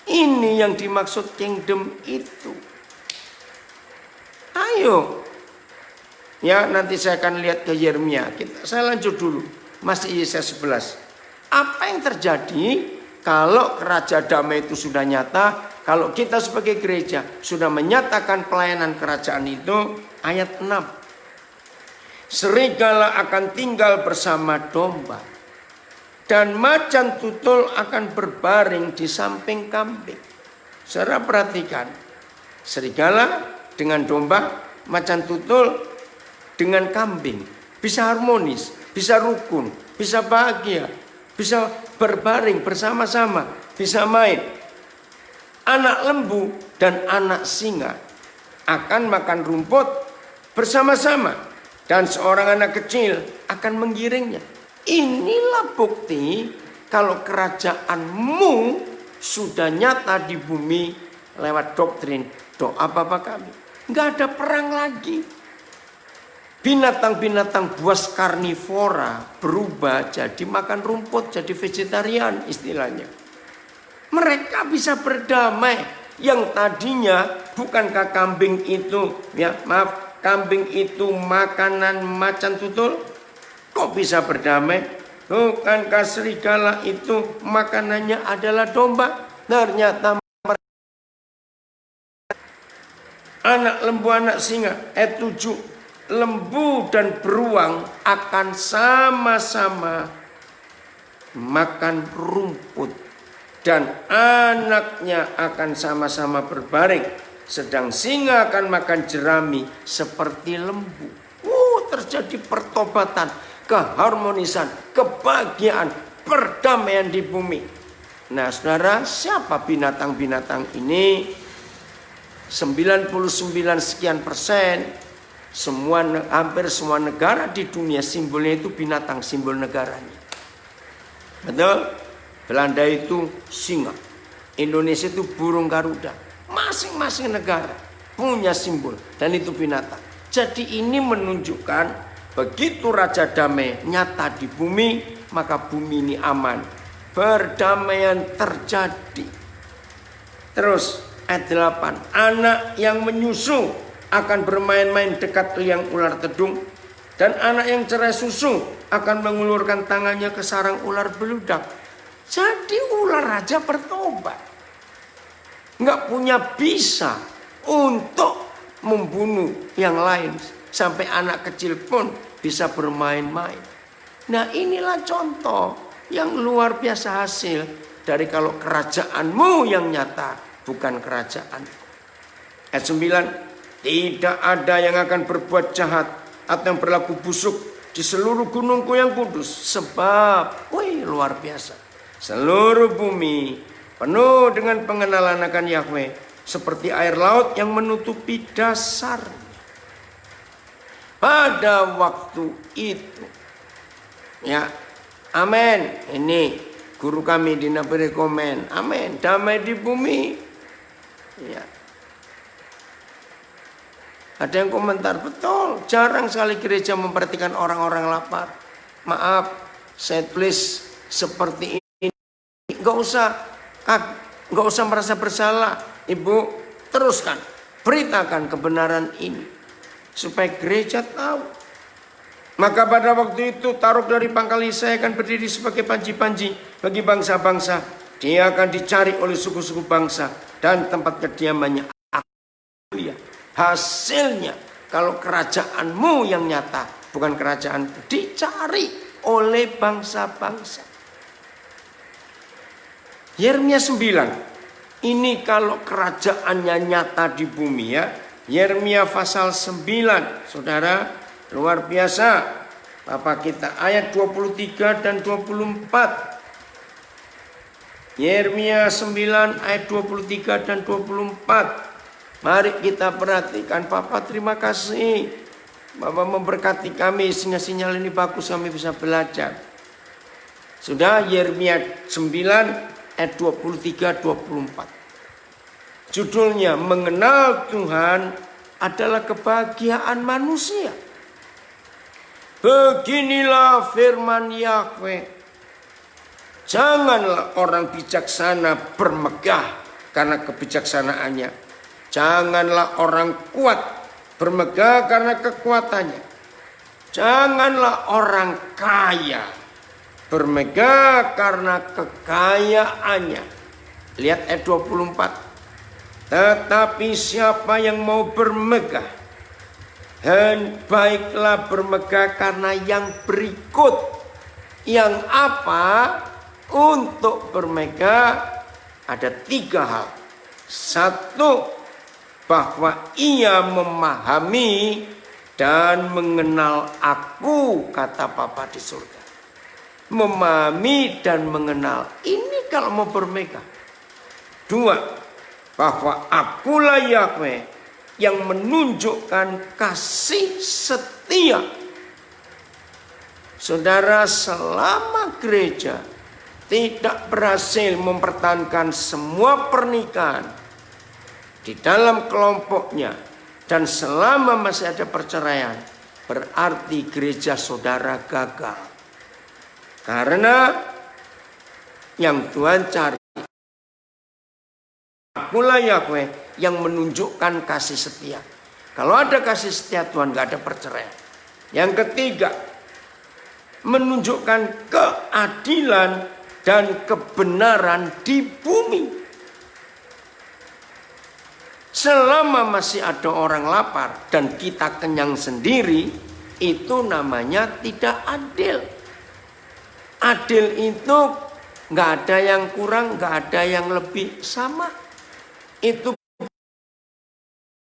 Ini yang dimaksud kingdom itu. Ayo, ya nanti saya akan lihat ke Yeremia. Saya lanjut dulu, masih Yesaya 11. Apa yang terjadi kalau kerajaan damai itu sudah nyata? Kalau kita sebagai gereja sudah menyatakan pelayanan kerajaan itu, ayat 6. Serigala akan tinggal bersama domba, dan macan tutul akan berbaring di samping kambing. Saudara perhatikan, serigala dengan domba, macan tutul dengan kambing. Bisa harmonis, bisa rukun, bisa bahagia, bisa berbaring bersama-sama, bisa main. Anak lembu dan anak singa akan makan rumput bersama-sama, dan seorang anak kecil akan menggiringnya. Inilah bukti kalau kerajaanmu sudah nyata di bumi lewat doktrin doa Bapa Kami. Nggak ada perang lagi. Binatang-binatang buas karnivora berubah jadi makan rumput, jadi vegetarian istilahnya. Mereka bisa berdamai. Yang tadinya bukankah kambing itu, kambing itu makanan macan tutul? Kok bisa berdamai? Bukankah serigala itu makanannya adalah domba? Ternyata anak lembu, anak singa. Ayat 7. Lembu dan beruang akan sama-sama makan rumput, dan anaknya akan sama-sama berbaring, sedang singa akan makan jerami seperti lembu. Terjadi pertobatan, keharmonisan, kebahagiaan, perdamaian di bumi. Nah saudara, siapa binatang-binatang ini? 99 sekian persen, hampir semua negara di dunia simbolnya itu binatang, simbol negaranya. Betul? Belanda itu singa, Indonesia itu burung garuda. Masing-masing negara punya simbol dan itu binatang. Jadi ini menunjukkan begitu Raja Damai nyata di bumi, maka bumi ini aman. Perdamaian terjadi. Terus ayat 8. Anak yang menyusu akan bermain-main dekat liang ular tedung, dan anak yang cerai susu akan mengulurkan tangannya ke sarang ular beludak. Jadi ular aja bertobat. Nggak punya bisa untuk membunuh yang lain. Sampai anak kecil pun bisa bermain-main. Nah inilah contoh yang luar biasa hasil dari kalau kerajaanmu yang nyata, bukan kerajaan. Ayat 9. Tidak ada yang akan berbuat jahat atau yang berlaku busuk di seluruh gunungku yang kudus. Sebab, luar biasa. Seluruh bumi penuh dengan pengenalan akan Yahweh, seperti air laut yang menutupi dasarnya. Pada waktu itu, ya, amin. Ini guru kami di Naberi komen, amin. Damai di bumi. Ya. Ada yang komentar, betul. Jarang sekali gereja memperhatikan orang-orang lapar. Maaf, saya tulis seperti ini. Gak usah merasa bersalah. Ibu, teruskan, beritakan kebenaran ini supaya gereja tahu. Maka pada waktu itu Taruk dari pangkal Yesaya akan berdiri sebagai panji-panji bagi bangsa-bangsa. Dia akan dicari oleh suku-suku bangsa, dan tempat kediamannya mulia. Hasilnya kalau kerajaanmu yang nyata, bukan kerajaan, dicari oleh bangsa-bangsa. Yeremia 9. Ini kalau kerajaannya nyata di bumi ya. Yeremia pasal 9. Saudara, luar biasa. Bapak kita ayat 23 dan 24. Yeremia 9 ayat 23 dan 24. Mari kita perhatikan. Bapak terima kasih. Bapak memberkati kami sehingga sinyal ini bagus kami bisa belajar. Sudah Yeremia 9 ayat 23-24. Judulnya mengenal Tuhan adalah kebahagiaan manusia. Beginilah firman Yahweh. Janganlah orang bijaksana bermegah karena kebijaksanaannya. Janganlah orang kuat bermegah karena kekuatannya. Janganlah orang kaya bermegah karena kekayaannya. Lihat ayat 24. Tetapi siapa yang mau bermegah, baiklah bermegah karena yang berikut. Yang apa? Untuk bermegah ada 3 hal. 1, bahwa ia memahami dan mengenal aku, kata Bapa di surga. Memahami dan mengenal. Ini kalau mau bermegah. 2, bahwa akulah Yahweh yang menunjukkan kasih setia. Saudara, selama gereja tidak berhasil mempertahankan semua pernikahan di dalam kelompoknya, dan selama masih ada perceraian, berarti gereja saudara gagal. Karena yang Tuhan cari, akulah Yahweh yang menunjukkan kasih setia. Kalau ada kasih setia Tuhan, gak ada perceraian. Yang ketiga, menunjukkan keadilan dan kebenaran di bumi. Selama masih ada orang lapar dan kita kenyang sendiri, itu namanya tidak adil. Adil itu gak ada yang kurang, gak ada yang lebih, sama. Itu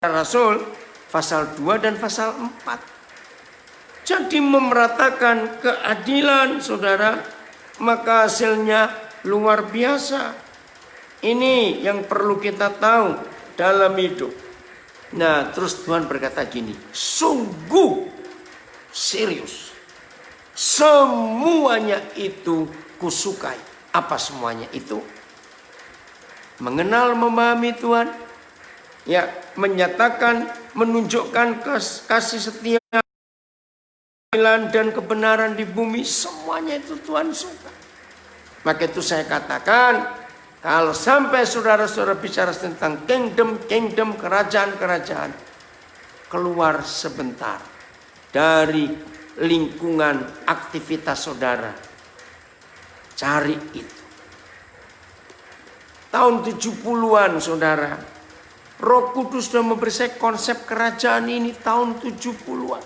Rasul pasal 2 dan pasal 4. Jadi memeratakan keadilan, saudara, maka hasilnya luar biasa. Ini yang perlu kita tahu dalam hidup. Nah, terus Tuhan berkata gini, sungguh serius. Semuanya itu kusukai. Apa semuanya itu? Mengenal, memahami Tuhan, ya, menyatakan, menunjukkan kasih setia dan kebenaran di bumi, semuanya itu Tuhan suka. Maka itu saya katakan, kalau sampai saudara-saudara bicara tentang kingdom, kerajaan, keluar sebentar dari lingkungan aktivitas saudara, cari itu. Tahun 70-an saudara, Roh Kudus sudah memberi saya konsep kerajaan ini tahun 70-an.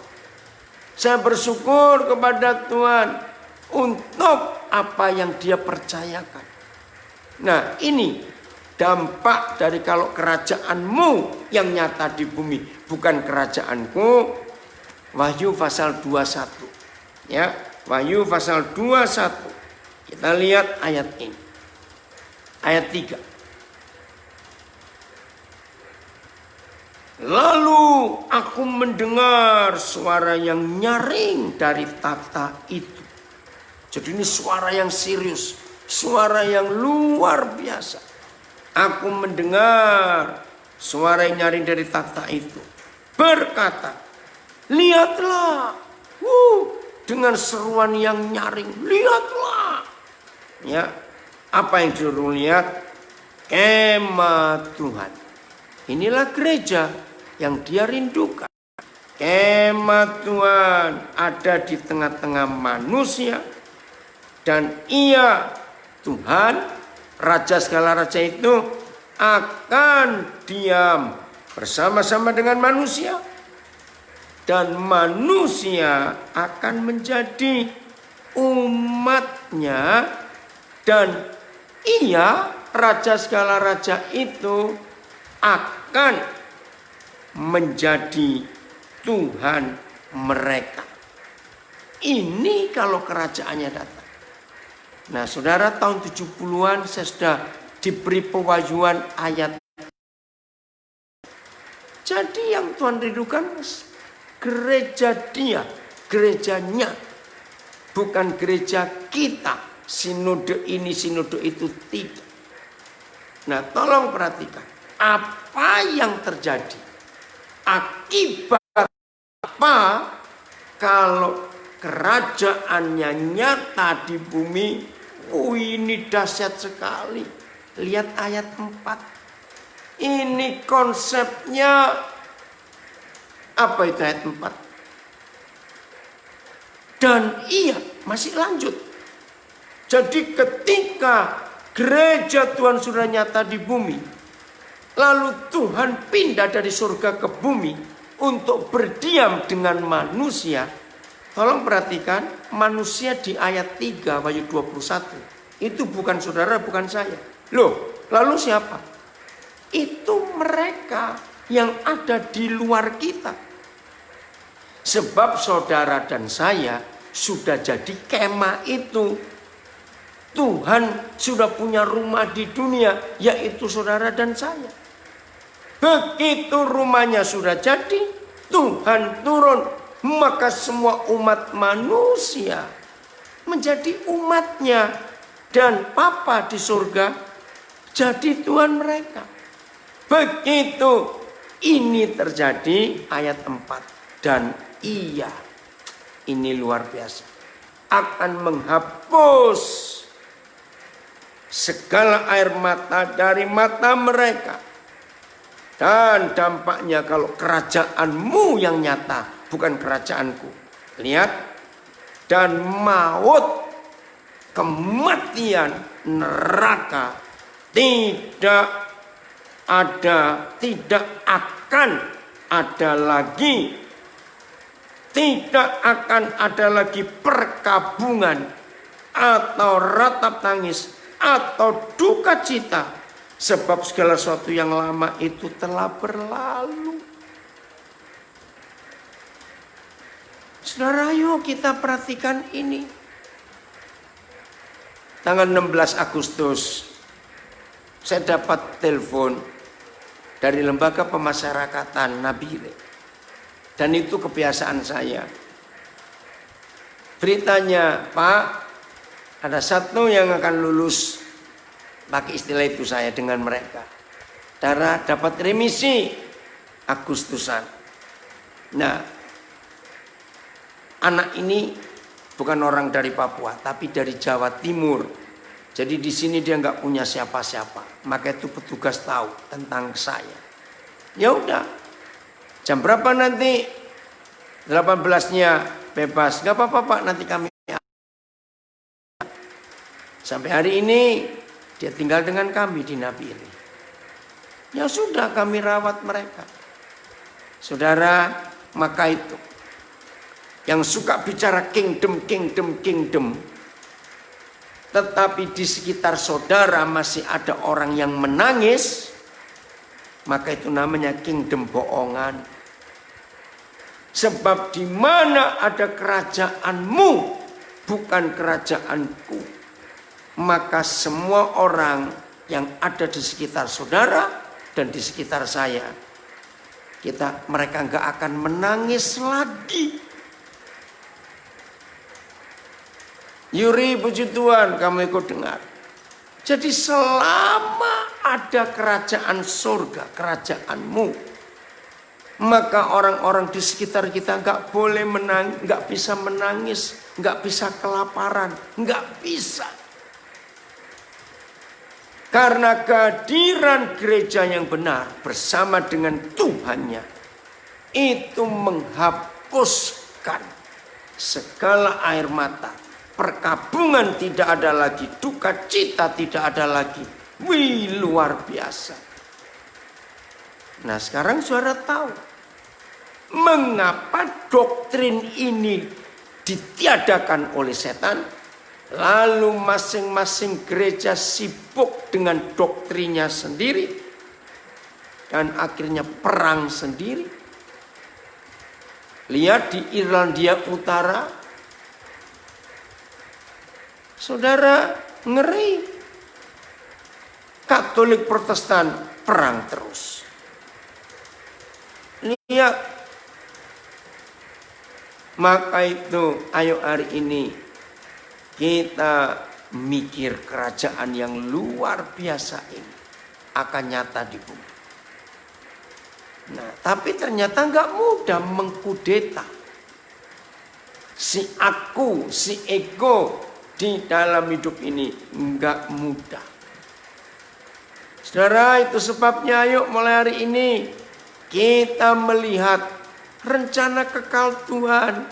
Saya bersyukur kepada Tuhan untuk apa yang Dia percayakan. Nah, ini dampak dari kalau kerajaanmu yang nyata di bumi, bukan kerajaanku. Wahyu pasal 21. Ya, Wahyu pasal 21. Kita lihat ayat ini. Ayat 3. Lalu aku mendengar suara yang nyaring dari tahta itu. Jadi ini suara yang serius, suara yang luar biasa. Aku mendengar suara yang nyaring dari tahta itu, berkata, lihatlah, dengan seruan yang nyaring, lihatlah. Ya, apa yang disuruh lihat? Kemah Tuhan. Inilah gereja yang Dia rindukan. Kemah Tuhan ada di tengah-tengah manusia. Dan Ia, Tuhan, Raja segala raja itu akan diam bersama-sama dengan manusia. Dan manusia akan menjadi umatnya. Dan Ia, Raja segala raja itu akan menjadi Tuhan mereka. Ini kalau kerajaannya datang. Nah, saudara, tahun 70-an saya sudah diberi pewahyuan ayat. Jadi yang Tuhan rindukan gereja dia, gerejanya, bukan gereja kita. Sinode ini, sinode itu tidak. Nah, tolong perhatikan apa yang terjadi. Akibat apa kalau kerajaannya nyata di bumi? Ini dahsyat sekali. Lihat ayat 4. Ini konsepnya apa itu ayat 4? Dan ia masih lanjut. Jadi ketika gereja Tuhan sudah nyata di bumi, lalu Tuhan pindah dari surga ke bumi untuk berdiam dengan manusia. Tolong perhatikan, manusia di ayat 3 Wahyu 21. Itu bukan saudara, bukan saya. Loh, lalu siapa? Itu mereka yang ada di luar kita. Sebab saudara dan saya sudah jadi kemah itu. Tuhan sudah punya rumah di dunia, yaitu saudara dan saya. Begitu rumahnya sudah jadi, Tuhan turun, maka semua umat manusia menjadi umatnya. Dan Bapa di surga jadi Tuhan mereka. Begitu ini terjadi ayat 4. Dan ia, ini luar biasa, akan menghapus segala air mata dari mata mereka. Dan dampaknya kalau kerajaanmu yang nyata, bukan kerajaanku. Lihat, dan maut, kematian, neraka tidak ada, tidak akan ada lagi. Tidak akan ada lagi perkabungan atau ratap tangis atau duka cita, sebab segala sesuatu yang lama itu telah berlalu. Saudara, yuk kita perhatikan ini. Tanggal 16 Agustus saya dapat telepon dari lembaga pemasyarakatan Nabire. Dan itu kebiasaan saya. Beritanya, Pak, ada satu yang akan lulus. Pakai istilah itu saya dengan mereka. Darah dapat remisi Agustusan. Nah, anak ini bukan orang dari Papua, tapi dari Jawa Timur. Jadi di sini dia nggak punya siapa-siapa. Maka itu petugas tahu tentang saya. Ya udah, jam berapa nanti? 18-nya bebas. Nggak apa-apa Pak, nanti kami. Sampai hari ini dia tinggal dengan kami di Nabire. Ya sudah, kami rawat mereka. Saudara, maka itu yang suka bicara kingdom, tetapi di sekitar saudara masih ada orang yang menangis, maka itu namanya kingdom bohongan. Sebab di mana ada kerajaanmu, bukan kerajaanku, maka semua orang yang ada di sekitar saudara dan di sekitar saya, mereka nggak akan menangis lagi. Yuri, puji Tuhan, kamu ikut dengar. Jadi selama ada kerajaan surga, kerajaanmu, maka orang-orang di sekitar kita nggak boleh menangis, nggak bisa menangis, nggak bisa kelaparan, nggak bisa. Karena kehadiran gereja yang benar bersama dengan Tuhannya itu menghapuskan segala air mata. Perkabungan tidak ada lagi, duka cita tidak ada lagi. Wih, luar biasa. Nah, sekarang saudara tahu mengapa doktrin ini ditiadakan oleh setan. Lalu masing-masing gereja sibuk dengan doktrinnya sendiri. Dan akhirnya perang sendiri. Lihat di Irlandia Utara. Saudara, ngeri. Katolik Protestan perang terus. Lihat Maka itu ayo hari ini kita mikir kerajaan yang luar biasa ini akan nyata di bumi. Nah, tapi ternyata nggak mudah mengkudeta si aku, si ego di dalam hidup ini, nggak mudah. Saudara, itu sebabnya ayo mulai hari ini kita melihat rencana kekal Tuhan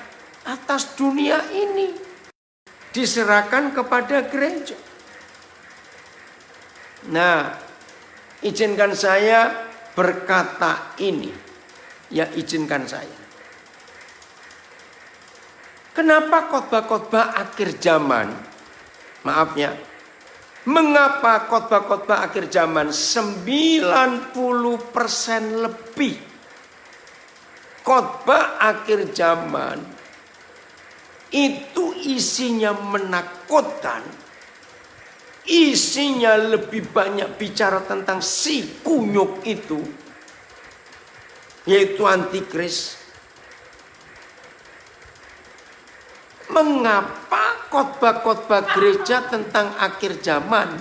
atas dunia ini diserahkan kepada gereja. Nah, izinkan saya berkata ini. Ya, izinkan saya. Kenapa khotbah-khotbah akhir zaman? Maaf ya. Mengapa khotbah-khotbah akhir zaman 90% lebih khotbah akhir zaman itu isinya menakutkan, isinya lebih banyak bicara tentang si kunyuk itu, yaitu antikris. Mengapa khotbah-khotbah gereja tentang akhir zaman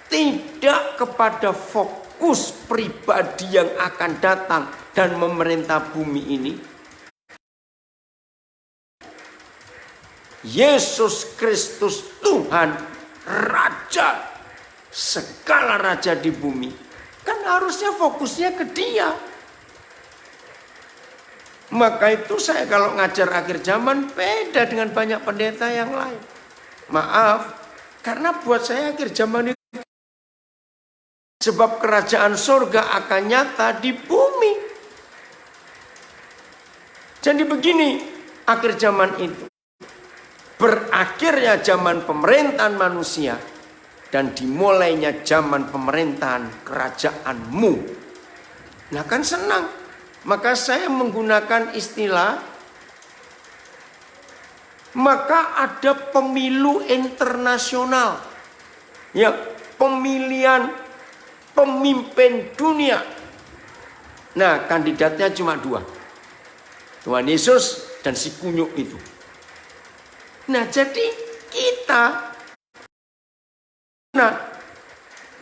tidak kepada fokus pribadi yang akan datang dan memerintah bumi ini? Yesus Kristus Tuhan, Raja, segala raja di bumi. Kan harusnya fokusnya ke Dia. Maka itu saya kalau ngajar akhir zaman beda dengan banyak pendeta yang lain. Maaf, karena buat saya akhir zaman itu sebab kerajaan surga akan nyata di bumi. Jadi begini, akhir zaman itu berakhirnya zaman pemerintahan manusia dan dimulainya zaman pemerintahan kerajaanmu. Nah kan senang. Maka saya menggunakan istilah, maka ada pemilu internasional. Ya, pemilihan pemimpin dunia. Nah, kandidatnya cuma 2. Tuhan Yesus dan si kunyuk itu. Nah, jadi kita,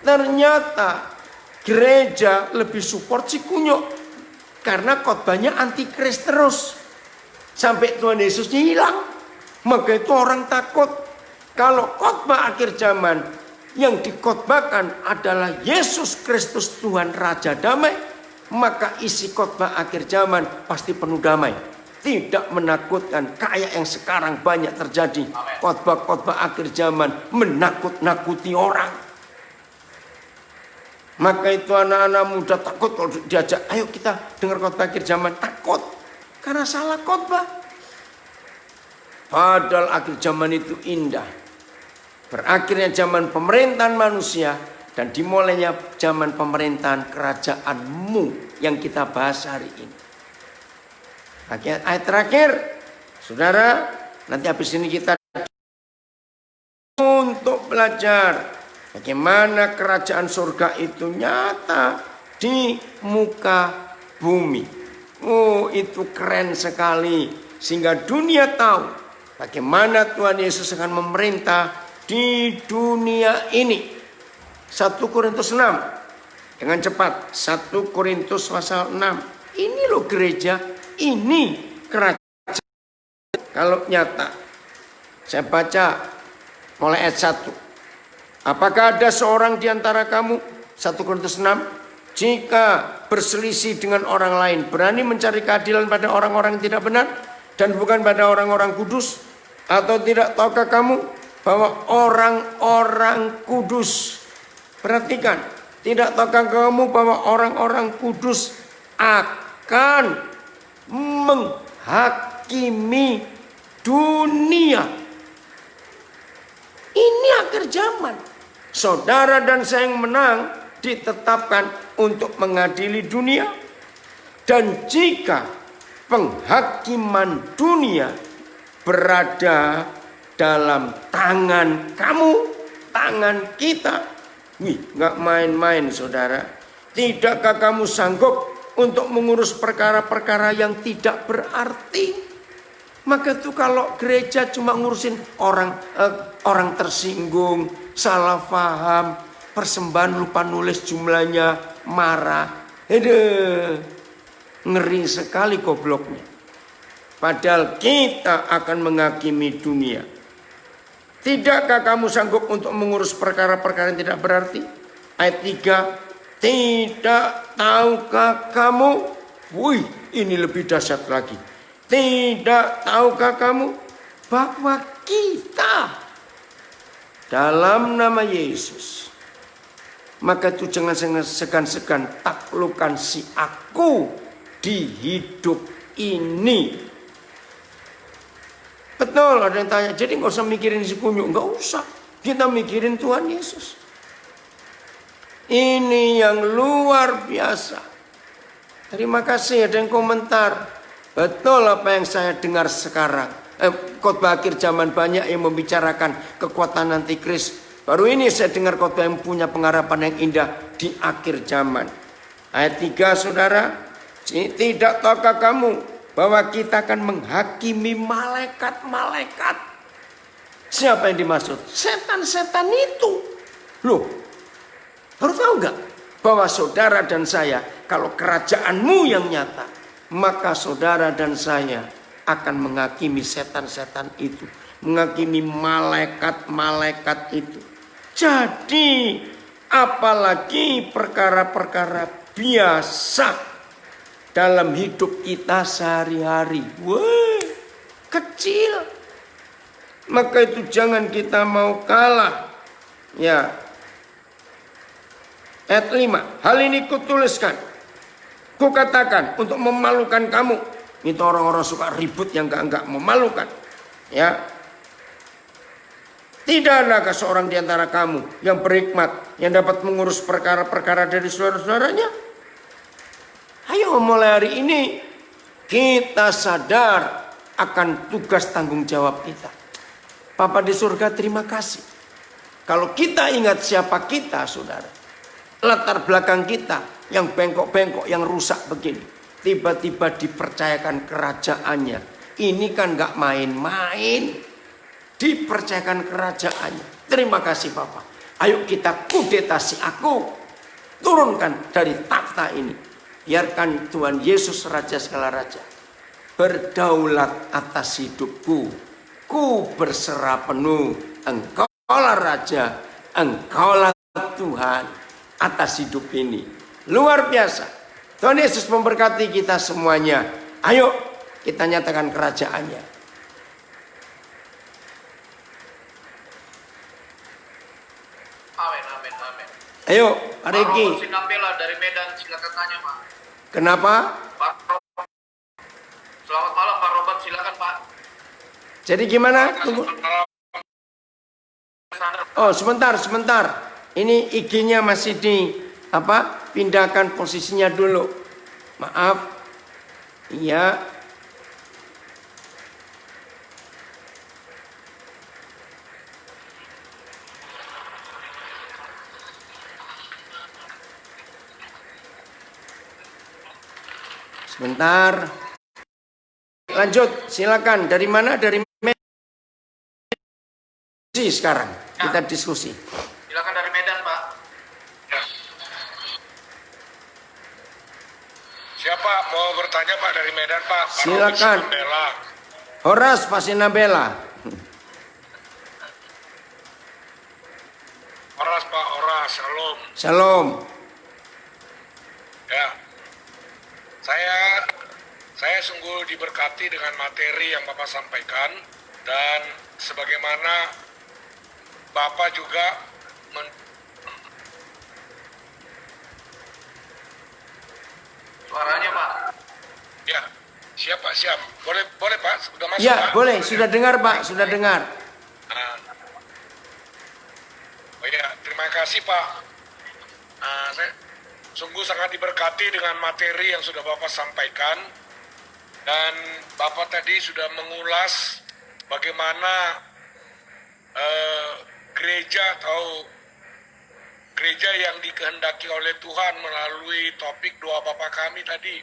ternyata gereja lebih support si kunyuk. Karena khotbahnya antikris terus. Sampai Tuhan Yesusnya hilang. Maka itu orang takut. Kalau khotbah akhir zaman yang dikhotbahkan adalah Yesus Kristus Tuhan Raja Damai. Maka isi khotbah akhir zaman pasti penuh damai. Tidak menakutkan kayak yang sekarang banyak terjadi. Khotbah-khotbah akhir zaman menakut-nakuti orang. Maka itu anak-anak muda takut kalau diajak, ayo kita dengar khotbah akhir zaman. Takut, karena salah khotbah. Padahal akhir zaman itu indah. Berakhirnya zaman pemerintahan manusia dan dimulainya zaman pemerintahan kerajaanmu yang kita bahas hari ini. Ayat terakhir, saudara, nanti habis ini kita untuk belajar bagaimana kerajaan surga itu nyata di muka bumi. Oh, itu keren sekali. Sehingga dunia tahu bagaimana Tuhan Yesus akan memerintah di dunia ini. 1 Korintus 6. Dengan cepat. 1 Korintus pasal 6. Ini loh gereja. Ini kerajaan. Kalau nyata. Saya baca mulai ayat 1. Apakah ada seorang di antara kamu, 1 Korintus 6, jika berselisih dengan orang lain, berani mencari keadilan pada orang-orang yang tidak benar, dan bukan pada orang-orang kudus? Atau tidak tahukah kamu bahwa orang-orang kudus, perhatikan, tidak tahukah kamu bahwa orang-orang kudus akan menghakimi dunia? Ini akhir zaman. Saudara dan saya yang menang ditetapkan untuk mengadili dunia. Dan jika penghakiman dunia berada dalam tangan kamu, tangan kita. Wih, gak main-main saudara. Tidakkah kamu sanggup untuk mengurus perkara-perkara yang tidak berarti? Maka tuh kalau gereja cuma ngurusin orang tersinggung, salah paham, persembahan lupa nulis jumlahnya, marah. Ngeri sekali gobloknya. Padahal kita akan menghakimi dunia. Tidakkah kamu sanggup untuk mengurus perkara-perkara yang tidak berarti? Ayat 3. Tidak tahukah kamu? Wih, ini lebih dahsyat lagi. Tidak tahukah kamu bahwa kita dalam nama Yesus, maka itu jangan segan-segan taklukkan si aku di hidup ini. Betul, ada yang tanya, jadi nggak usah mikirin si kunyuk. Nggak usah, kita mikirin Tuhan Yesus. Ini yang luar biasa. Terima kasih, ada yang komentar. Betul apa yang saya dengar sekarang. Khotbah akhir zaman banyak yang membicarakan kekuatan antikris. Baru ini saya dengar khotbah yang punya pengharapan yang indah di akhir zaman. Ayat 3 saudara. Tidak tahukah kamu bahwa kita akan menghakimi malaikat-malaikat? Siapa yang dimaksud? Setan-setan itu. Loh, baru tahu nggak? Bahwa saudara dan saya, kalau kerajaanmu yang nyata, maka saudara dan saya akan menghakimi setan-setan itu. Menghakimi malaikat-malaikat itu. Jadi apalagi perkara-perkara biasa dalam hidup kita sehari-hari. Wah, kecil. Maka itu jangan kita mau kalah. Ya. Ayat 5. Hal ini kutuliskan. Kukatakan untuk memalukan kamu. Itu orang-orang suka ribut yang enggak memalukan. Ya. Tidak adakah seorang di antara kamu yang berhikmat, yang dapat mengurus perkara-perkara dari saudara-saudaranya? Ayo mulai hari ini kita sadar akan tugas tanggung jawab kita. Papa di surga terima kasih. Kalau kita ingat siapa kita saudara. Latar belakang kita yang bengkok-bengkok, yang rusak begini. Tiba-tiba dipercayakan kerajaannya. Ini kan gak main-main. Dipercayakan kerajaannya. Terima kasih Bapak. Ayo kita kudetasi aku. Turunkan dari takhta ini. Biarkan Tuhan Yesus Raja segala Raja berdaulat atas hidupku. Ku berserah penuh. Engkaulah Raja. Engkaulah Tuhan atas hidup ini. Luar biasa. Tuhan Yesus memberkati kita semuanya. Ayo kita nyatakan kerajaannya. Amin, amin, amin. Ayo, Pak Reki. Pak Sinambela dari Medan, silakan tanya Pak. Kenapa? Pak Robert. Selamat malam Pak Robert, silakan Pak. Jadi gimana? Tunggu. Oh, sebentar. Ini IG-nya masih pindahkan posisinya dulu. Maaf. Iya. Sebentar. Lanjut, silakan. Dari mana? Dari sekarang kita diskusi. Silakan dari Medan Pak. Siapa mau bertanya Pak dari Medan Pak? Silakan. Horas Pak Sinambela. Horas Pak, Horas, shalom. Shalom. Ya, saya sungguh diberkati dengan materi yang Bapak sampaikan, dan sebagaimana Bapak juga Suaranya Pak. ya, siap Pak, siap. Boleh Pak, sudah masuk Ya, Pak? boleh. Sudah dengar Pak, sudah dengar. Oh ya, terima kasih Pak. Saya sungguh sangat diberkati dengan materi yang sudah Bapak sampaikan, dan Bapak tadi sudah mengulas bagaimana gereja atau gereja yang dikehendaki oleh Tuhan melalui topik doa Bapa Kami tadi.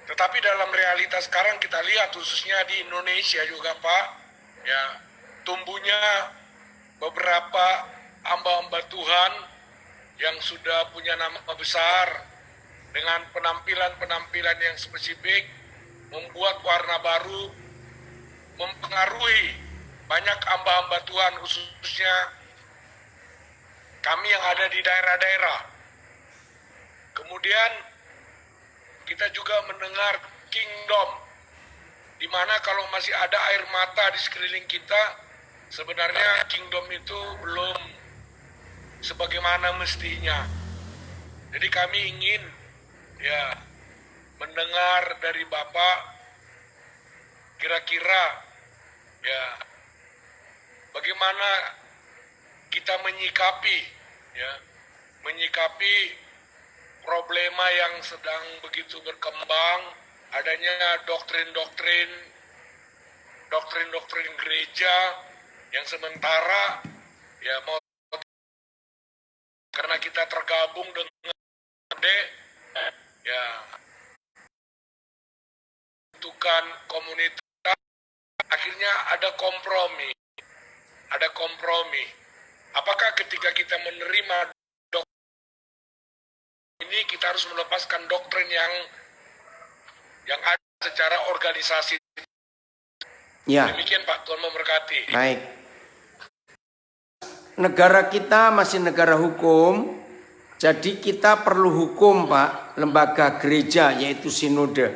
Tetapi dalam realitas sekarang kita lihat khususnya di Indonesia juga Pak, ya tumbuhnya beberapa hamba-hamba Tuhan yang sudah punya nama besar dengan penampilan-penampilan yang spesifik, membuat warna baru, mempengaruhi banyak hamba-hamba Tuhan khususnya kami yang ada di daerah-daerah. Kemudian kita juga mendengar kingdom, di mana kalau masih ada air mata di sekeliling kita, sebenarnya kingdom itu belum sebagaimana mestinya. Jadi kami ingin ya mendengar dari Bapak kira-kira ya bagaimana kita menyikapi problema yang sedang begitu berkembang, adanya doktrin-doktrin gereja yang sementara ya mau karena kita tergabung dengan ya bentukan komunitas, akhirnya ada kompromi. Apakah ketika kita menerima ini kita harus melepaskan doktrin yang ada secara organisasi? Ya. Demikian Pak, Tuhan memberkati. Baik. Negara kita masih negara hukum, jadi kita perlu hukum Pak, lembaga gereja yaitu sinode.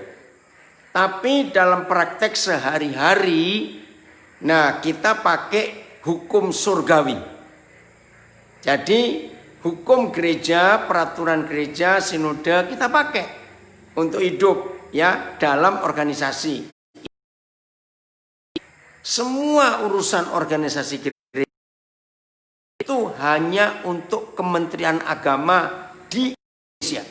Tapi dalam praktek sehari-hari, nah kita pakai hukum surgawi. Jadi hukum gereja, peraturan gereja, sinode kita pakai untuk hidup ya dalam organisasi. Semua urusan organisasi gereja itu hanya untuk Kementerian Agama di Indonesia.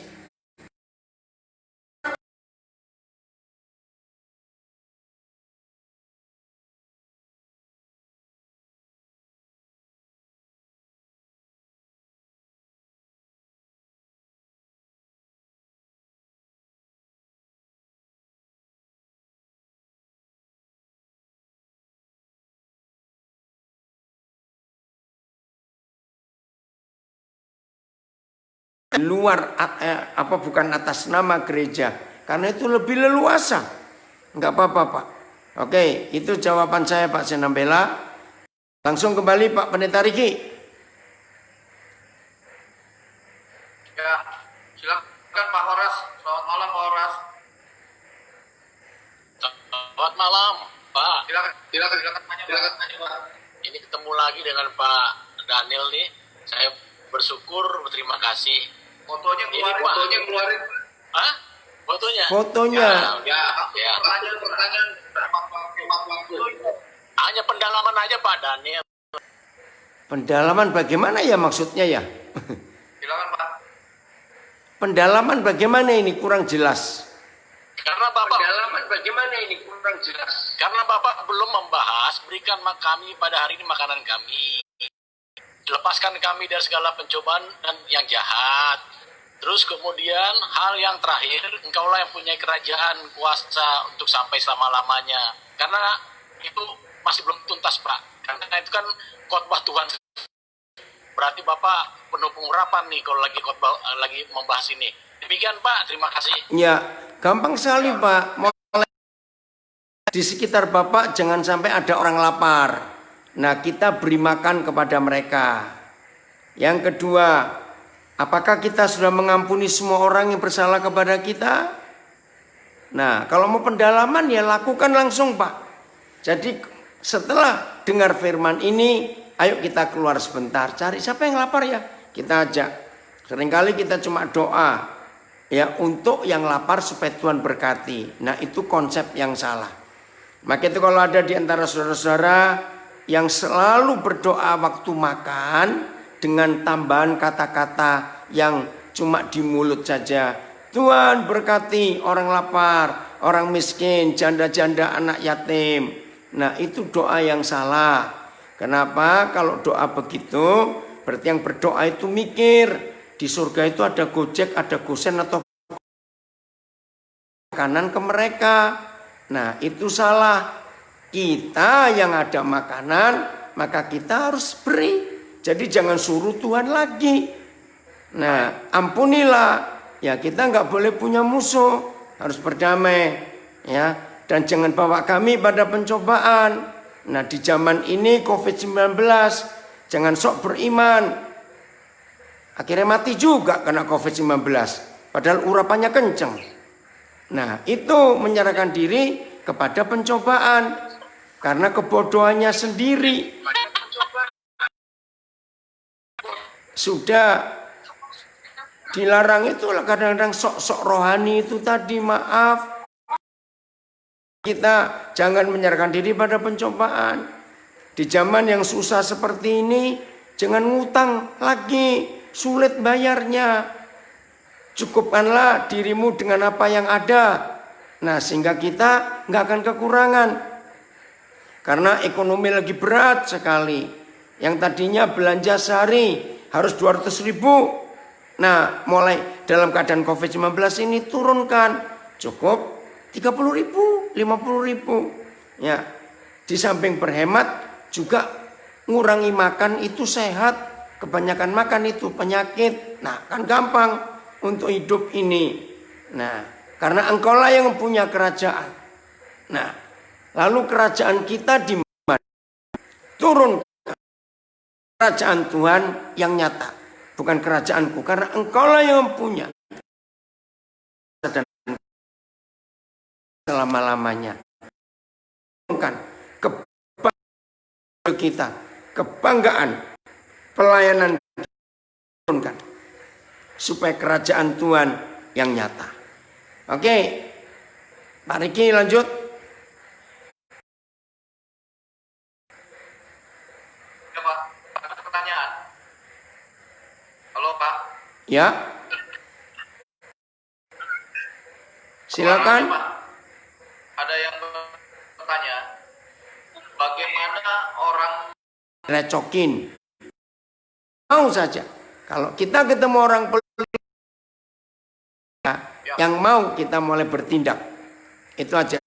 Luar bukan atas nama gereja, karena itu lebih leluasa. Enggak apa-apa Pak. Oke, itu jawaban saya Pak Senambela. Langsung kembali Pak Pendeta Riki. Ya, silakan Pak Horas. Selamat malam Pak Horas. Selamat malam, Pak. Silakan tanya Pak. Ini ketemu lagi dengan Pak Daniel nih. Saya bersyukur, berterima kasih. Fotonya keluarin. Hah? Fotonya? Fotonya. Ya. Pertanyaan. Hanya pendalaman aja Pak Daniel. Pendalaman bagaimana ya maksudnya ya? Silakan Pak. Pendalaman bagaimana ini kurang jelas. Karena Bapak Karena Bapak belum membahas, berikan kami pada hari ini makanan kami. Lepaskan kami dari segala pencobaan dan yang jahat. Terus kemudian hal yang terakhir, engkaulah yang punya kerajaan kuasa untuk sampai selama-lamanya. Karena itu masih belum tuntas Pak. Karena itu kan khotbah Tuhan. Berarti Bapak penuh pengurapan nih kalau lagi khotbah lagi membahas ini. Demikian Pak, terima kasih. Ya, gampang sekali Pak. Di sekitar Bapak jangan sampai ada orang lapar. Nah, kita beri makan kepada mereka. Yang kedua, apakah kita sudah mengampuni semua orang yang bersalah kepada kita? Nah, kalau mau pendalaman ya lakukan langsung Pak. Jadi setelah dengar firman ini, ayo kita keluar sebentar. Cari siapa yang lapar ya, kita ajak. Seringkali kita cuma doa ya untuk yang lapar supaya Tuhan berkati. Nah, itu konsep yang salah. Maka itu kalau ada di antara saudara-saudara yang selalu berdoa waktu makan dengan tambahan kata-kata yang cuma di mulut saja. Tuhan berkati orang lapar, orang miskin, janda-janda, anak yatim. Nah, itu doa yang salah. Kenapa? Kalau doa begitu berarti yang berdoa itu mikir di surga itu ada Gojek, ada Gosen atau makanan ke mereka. Nah, itu salah. Kita yang ada makanan, maka kita harus beri. Jadi jangan suruh Tuhan lagi. Nah, ampunilah. Ya, kita nggak boleh punya musuh, harus berdamai. Ya, dan jangan bawa kami pada pencobaan. Nah, di zaman ini COVID-19, jangan sok beriman. Akhirnya mati juga karena COVID-19. Padahal urapannya kenceng. Nah, itu menyerahkan diri kepada pencobaan. Karena kebodohannya sendiri. Sudah dilarang itulah kadang-kadang sok-sok rohani itu tadi, maaf. Kita jangan menyerahkan diri pada pencobaan. Di zaman yang susah seperti ini, jangan ngutang lagi, sulit bayarnya. Cukupkanlah dirimu dengan apa yang ada. Nah, sehingga kita nggak akan kekurangan. Karena ekonomi lagi berat sekali. Yang tadinya belanja sehari harus 200.000. Nah, mulai dalam keadaan COVID-19 ini turunkan. Cukup 30.000, 50.000. Ya, di samping berhemat juga ngurangi makan itu sehat. Kebanyakan makan itu penyakit. Nah, kan gampang untuk hidup ini. Nah, karena engkaulah yang punya kerajaan. Nah, lalu kerajaan kita di mana? Turun kerajaan Tuhan yang nyata, bukan kerajaanku, karena engkaulah yang punya dan selama-lamanya. Kebanggaan kita, kebanggaan, pelayanan turunkan supaya kerajaan Tuhan yang nyata. Oke, Pak Riki lanjut. Ya, silakan. Ada yang bertanya, bagaimana orang Recokin, mau saja. Kalau kita ketemu orang yang mau, kita mulai bertindak. Itu aja.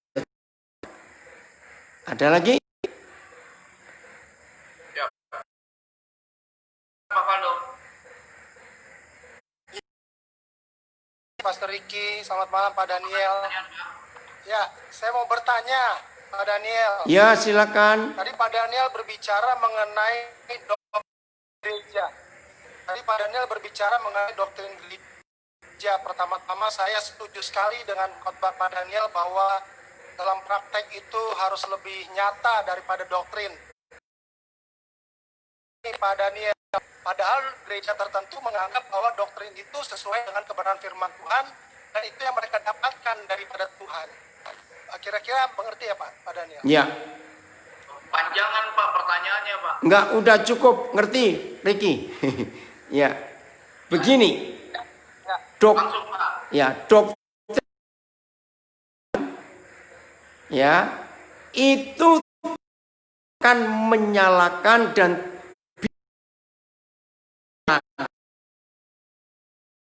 Ada lagi? Ya. Pak Faldo. Pastor Riki, selamat malam Pak Daniel. Ya, saya mau bertanya Pak Daniel. Ya, silakan. Tadi Pak Daniel berbicara mengenai doktrin gereja. Tadi Pak Daniel berbicara mengenai doktrin gereja. Pertama-tama saya setuju sekali dengan khotbah Pak Daniel bahwa dalam praktek itu harus lebih nyata daripada doktrin. Pak Daniel, padahal gereja tertentu menganggap bahwa doktrin itu sesuai dengan kebenaran firman Tuhan dan itu yang mereka dapatkan daripada Tuhan. Kira-kira mengerti ya Pak Daniel? Ya. Panjangan Pak pertanyaannya Pak. Enggak, udah cukup, ngerti, Riki. Ya. Begini. Langsung Pak. Doktrin ya, itu akan menyalakan dan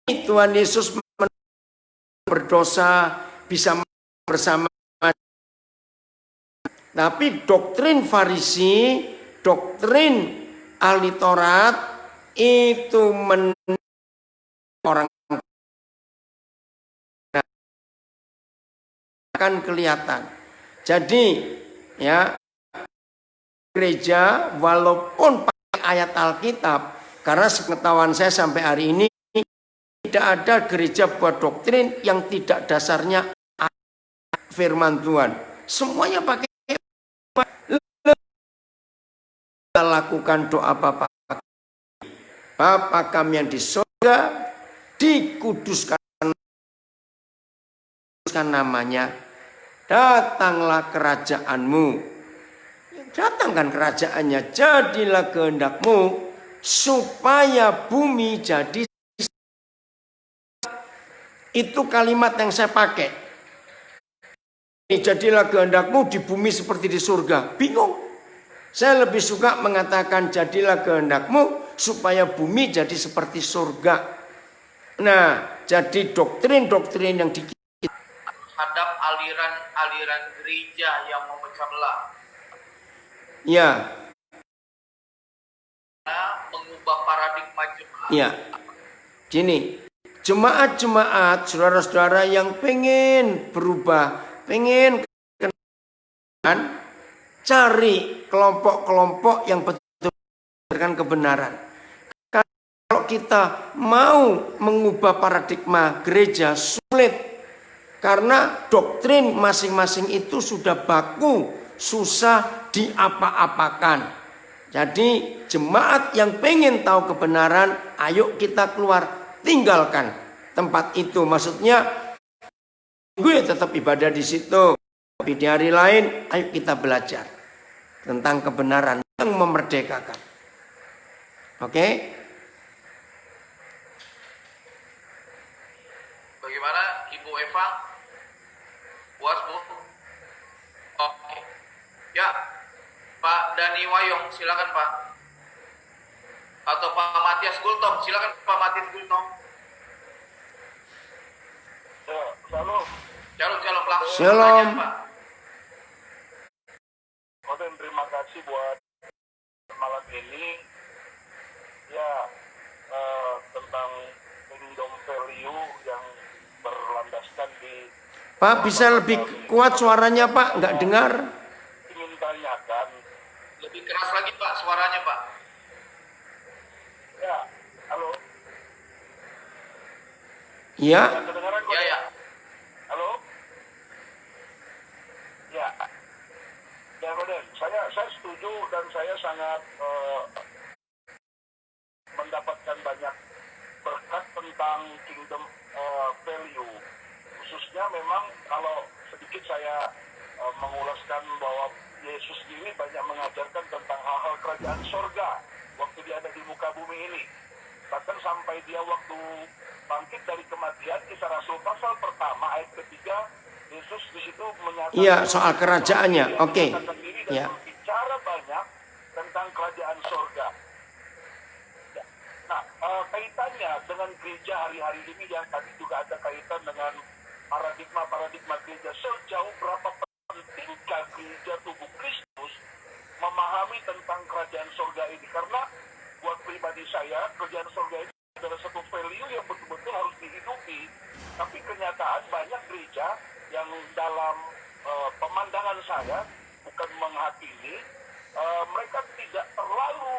Tuhan Yesus berdosa bisa bersama. Tapi doktrin Farisi, doktrin ahli Taurat itu orang akan kelihatan. Jadi ya, gereja walaupun pakai ayat Alkitab, karena sepengetahuan saya sampai hari ini tidak ada gereja buat doktrin yang tidak dasarnya firman Tuhan. Semuanya pakai. Kita lakukan doa Bapa kami yang di surga, dikuduskan namanya, datanglah kerajaanmu. Datangkan kerajaannya, jadilah kehendakmu, supaya bumi jadi. Itu kalimat yang saya pakai. Jadilah kehendakmu di bumi seperti di surga. Bingung. Saya lebih suka mengatakan jadilah kehendakmu supaya bumi jadi seperti surga. Nah, jadi doktrin-doktrin yang terhadap aliran-aliran gereja yang memecah belah. Ya, Mengubah paradigma jemaat. ya. Gini, jemaat-jemaat, saudara-saudara yang pengen berubah, pengen cari kelompok-kelompok yang betul berdasarkan kebenaran. Kalau kita mau mengubah paradigma gereja sulit, karena doktrin masing-masing itu sudah baku, susah diapa-apakan. Jadi jemaat yang pengen tahu kebenaran, ayo kita keluar, tinggalkan tempat itu. Maksudnya gue tetap ibadah di situ, tapi di hari lain ayo kita belajar tentang kebenaran yang memerdekakan. Oke? Bagaimana Ibu Eva? Puas, Bu? Oke. Ya, Pak Dani Wayong, silakan Pak. Atau Pak Matias Gultom, silakan Pak Matias Gultom. Ya, shalom. Shalom, langsung Shalom. pertanyaan, Pak. Koden, terima kasih buat malam ini. Ya, tentang kingdom value yang berlandaskan di... Pak, bisa lebih kuat suaranya Pak, nggak dengar. Ingin tanyakan. Lebih keras lagi Pak suaranya Pak. Ya, halo. Iya. Kedengaran kok? Ya. Halo. Ya. Ya, Koden. Saya setuju dan saya sangat mendapatkan banyak berkat tentang kingdom value. Khususnya memang kalau sedikit saya mengulaskan bahwa Yesus ini banyak mengajarkan tentang hal-hal kerajaan sorga waktu dia ada di muka bumi ini. Bahkan sampai dia waktu bangkit dari kematian, Kisah Rasul pasal pertama ayat ketiga, Yesus di situ menyatakan Iya, soal kerajaannya. Oke. Ya. Ya. Berbicara banyak tentang kerajaan sorga. Ya. Nah, kaitannya dengan gereja hari-hari ini yang tadi juga ada kaitan dengan paradigma gereja. Sejauh berapa pentingkah gereja tubuh Kristus memahami tentang kerajaan sorga ini? Karena buat pribadi saya, kerajaan sorga ini adalah satu value yang betul-betul harus dihidupi. Tapi kenyataan banyak gereja yang dalam pemandangan saya, bukan menghakimi, mereka tidak terlalu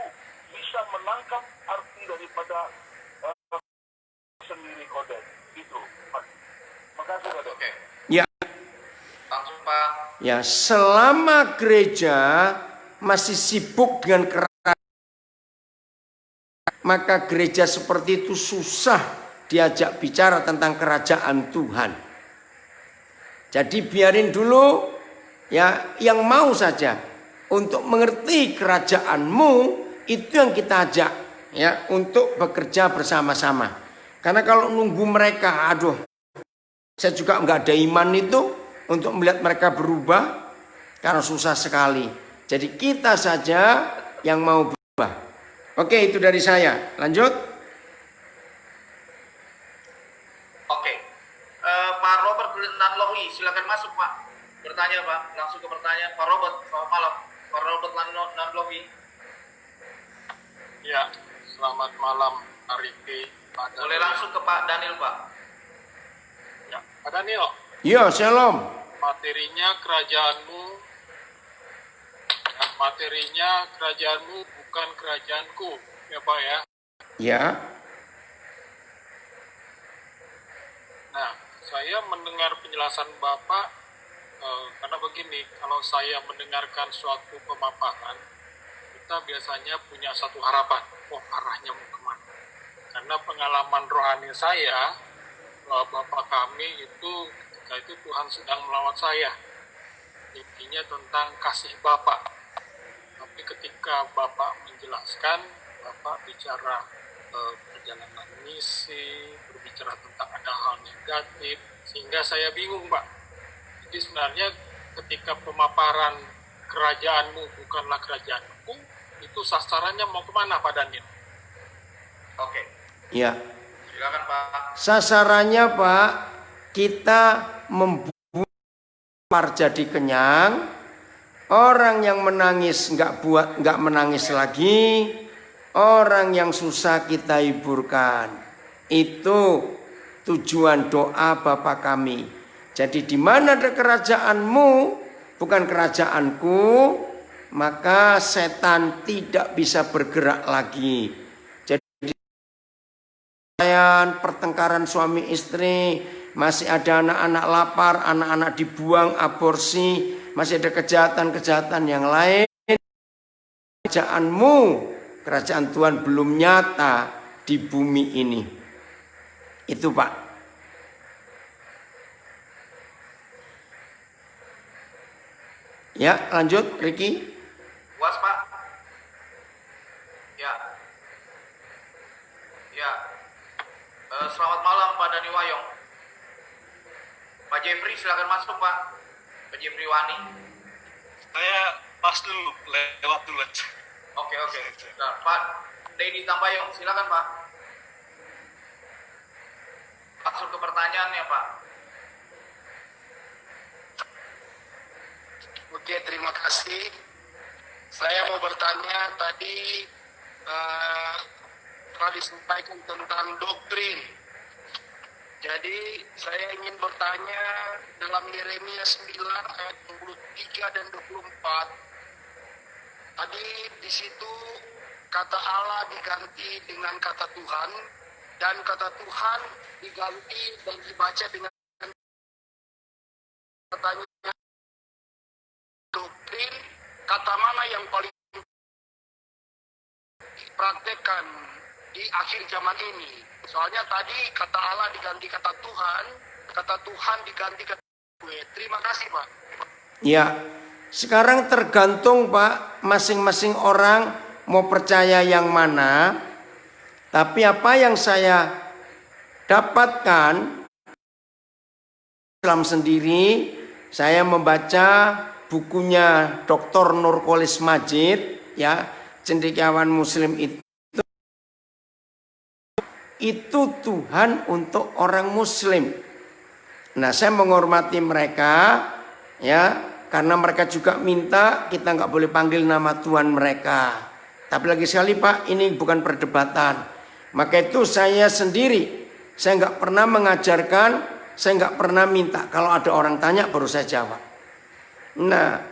bisa menangkap arti daripada sendiri kode itu. Makasih kode. Oke. Ya. Langsung Pak. Ya, selama gereja masih sibuk dengan kerajaan, maka gereja seperti itu susah diajak bicara tentang kerajaan Tuhan. Jadi biarin dulu ya yang mau saja untuk mengerti kerajaanmu, itu yang kita ajak ya untuk bekerja bersama-sama. Karena kalau nunggu mereka, aduh, saya juga nggak ada iman itu untuk melihat mereka berubah, karena susah sekali. Jadi kita saja yang mau berubah. Oke, itu dari saya. Lanjut. Oke. Pak Robert Nanlohi, silakan masuk Pak. Bertanya Pak, langsung ke pertanyaan Pak Robert. Selamat malam. Pak Robert Nanlohi. Ya, selamat malam Arifin. Boleh langsung ke Pak Daniel Pak. Ya, Pak Daniel. Ya, shalom. Materinya kerajaanmu bukan kerajaanku, ya Pak ya. Ya. Nah, saya mendengar penjelasan Bapak karena begini, kalau saya mendengarkan suatu pemaparan, kita biasanya punya satu harapan, arahnya mau kemana. Karena pengalaman rohani saya, Bapak kami itu, ketika itu Tuhan sedang melawat saya. Intinya tentang kasih Bapak. Tapi ketika Bapak menjelaskan, Bapak bicara perjalanan misi, berbicara tentang ada hal negatif, sehingga saya bingung Pak. Jadi sebenarnya ketika pemaparan kerajaanmu bukanlah kerajaanku, itu sasarannya mau kemana Pak Daniel? Oke. Ya. Silakan Pak. Sasarannya Pak, kita membuat lapar jadi kenyang, orang yang menangis nggak menangis lagi, orang yang susah kita hiburkan. Itu tujuan doa Bapa kami. Jadi di mana ada kerajaanmu, bukan kerajaanku, maka setan tidak bisa bergerak lagi. Jadi pertengkaran suami istri, masih ada anak-anak lapar, anak-anak dibuang, aborsi, masih ada kejahatan-kejahatan yang lain. Kerajaanmu, kerajaan Tuhan belum nyata di bumi ini. Itu Pak. Ya, lanjut Ricky. Puas Pak? Ya. Ya. Selamat malam Pak Dani Wayong. Pak Jeffrey silakan masuk Pak. Pak Jeffrey Wani. Saya pas dulu, lewat dulu. Oke. Nah, Pak Denny Tambayong silakan Pak. Langsung ke pertanyaannya Pak. Oke, terima kasih. Saya mau bertanya tadi telah disampaikan tentang doktrin. Jadi saya ingin bertanya dalam Yeremia 9 ayat 23 dan 24. Tadi di situ kata Allah diganti dengan kata Tuhan, dan kata Tuhan diganti dan dibaca dengan katanya doktrin. Kata mana yang paling dipraktekkan di akhir zaman ini? Soalnya tadi kata Allah diganti kata Tuhan diganti kata gue. Terima kasih Pak. Ya, sekarang tergantung Pak, masing-masing orang mau percaya yang mana. Tapi apa yang saya dapatkan Islam sendiri, saya membaca bukunya Dr. Nurkolis Majid, ya, cendekiawan Muslim itu Tuhan untuk orang Muslim. Nah, saya menghormati mereka, ya, karena mereka juga minta kita nggak boleh panggil nama Tuhan mereka. Tapi lagi sekali Pak, ini bukan perdebatan. Maka itu saya sendiri, saya nggak pernah mengajarkan, saya nggak pernah minta. Kalau ada orang tanya baru saya jawab. Nah,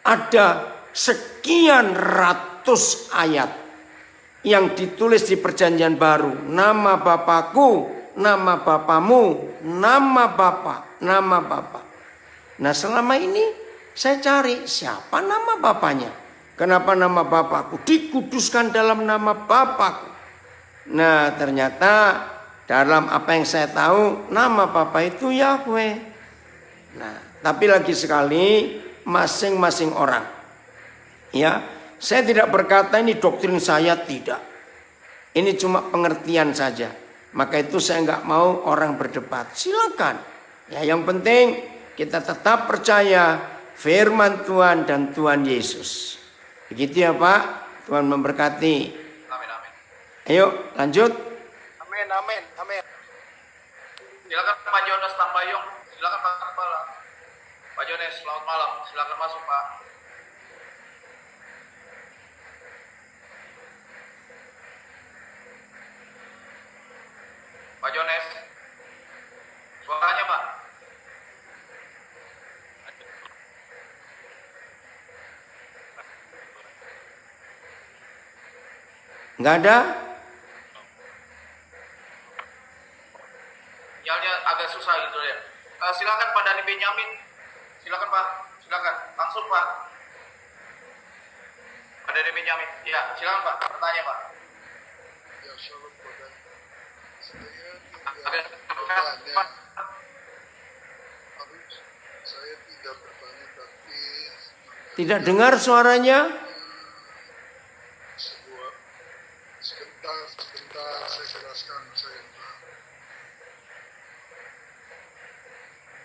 ada sekian ratus ayat yang ditulis di Perjanjian Baru. Nama Bapakku, nama Bapamu, nama Bapa, nama Bapa. Nah, selama ini saya cari siapa nama Bapaknya. Kenapa nama Bapakku dikuduskan dalam nama Bapakku. Nah, ternyata dalam apa yang saya tahu, nama Bapa itu Yahweh. Nah, tapi lagi sekali masing-masing orang. Ya, saya tidak berkata ini doktrin saya, tidak. Ini cuma pengertian saja. Maka itu saya nggak mau orang berdebat. Silakan. Ya, yang penting kita tetap percaya firman Tuhan dan Tuhan Yesus. Begitu ya Pak. Tuhan memberkati. Amin, amin. Ayo lanjut. Amin. Silakan Pak Jonas Tambayong. Silakan Pak Kepala. Pak Jonas, selamat malam. Silakan masuk Pak. Pak Jonas. Suaranya Pak. Nggak ada? Sinyalnya agak susah gitu ya. Silakan Pak Dani Benyamin. Silakan Pak. Silakan. Langsung Pak. Pak Dani Benyamin. Ya, silakan Pak. Bertanya Pak. Ya, shalom Pak. Saya Agak bertanya, saya tidak bertanya tapi Tidak dengar suaranya? sebuah sebentar saya jelaskan saya.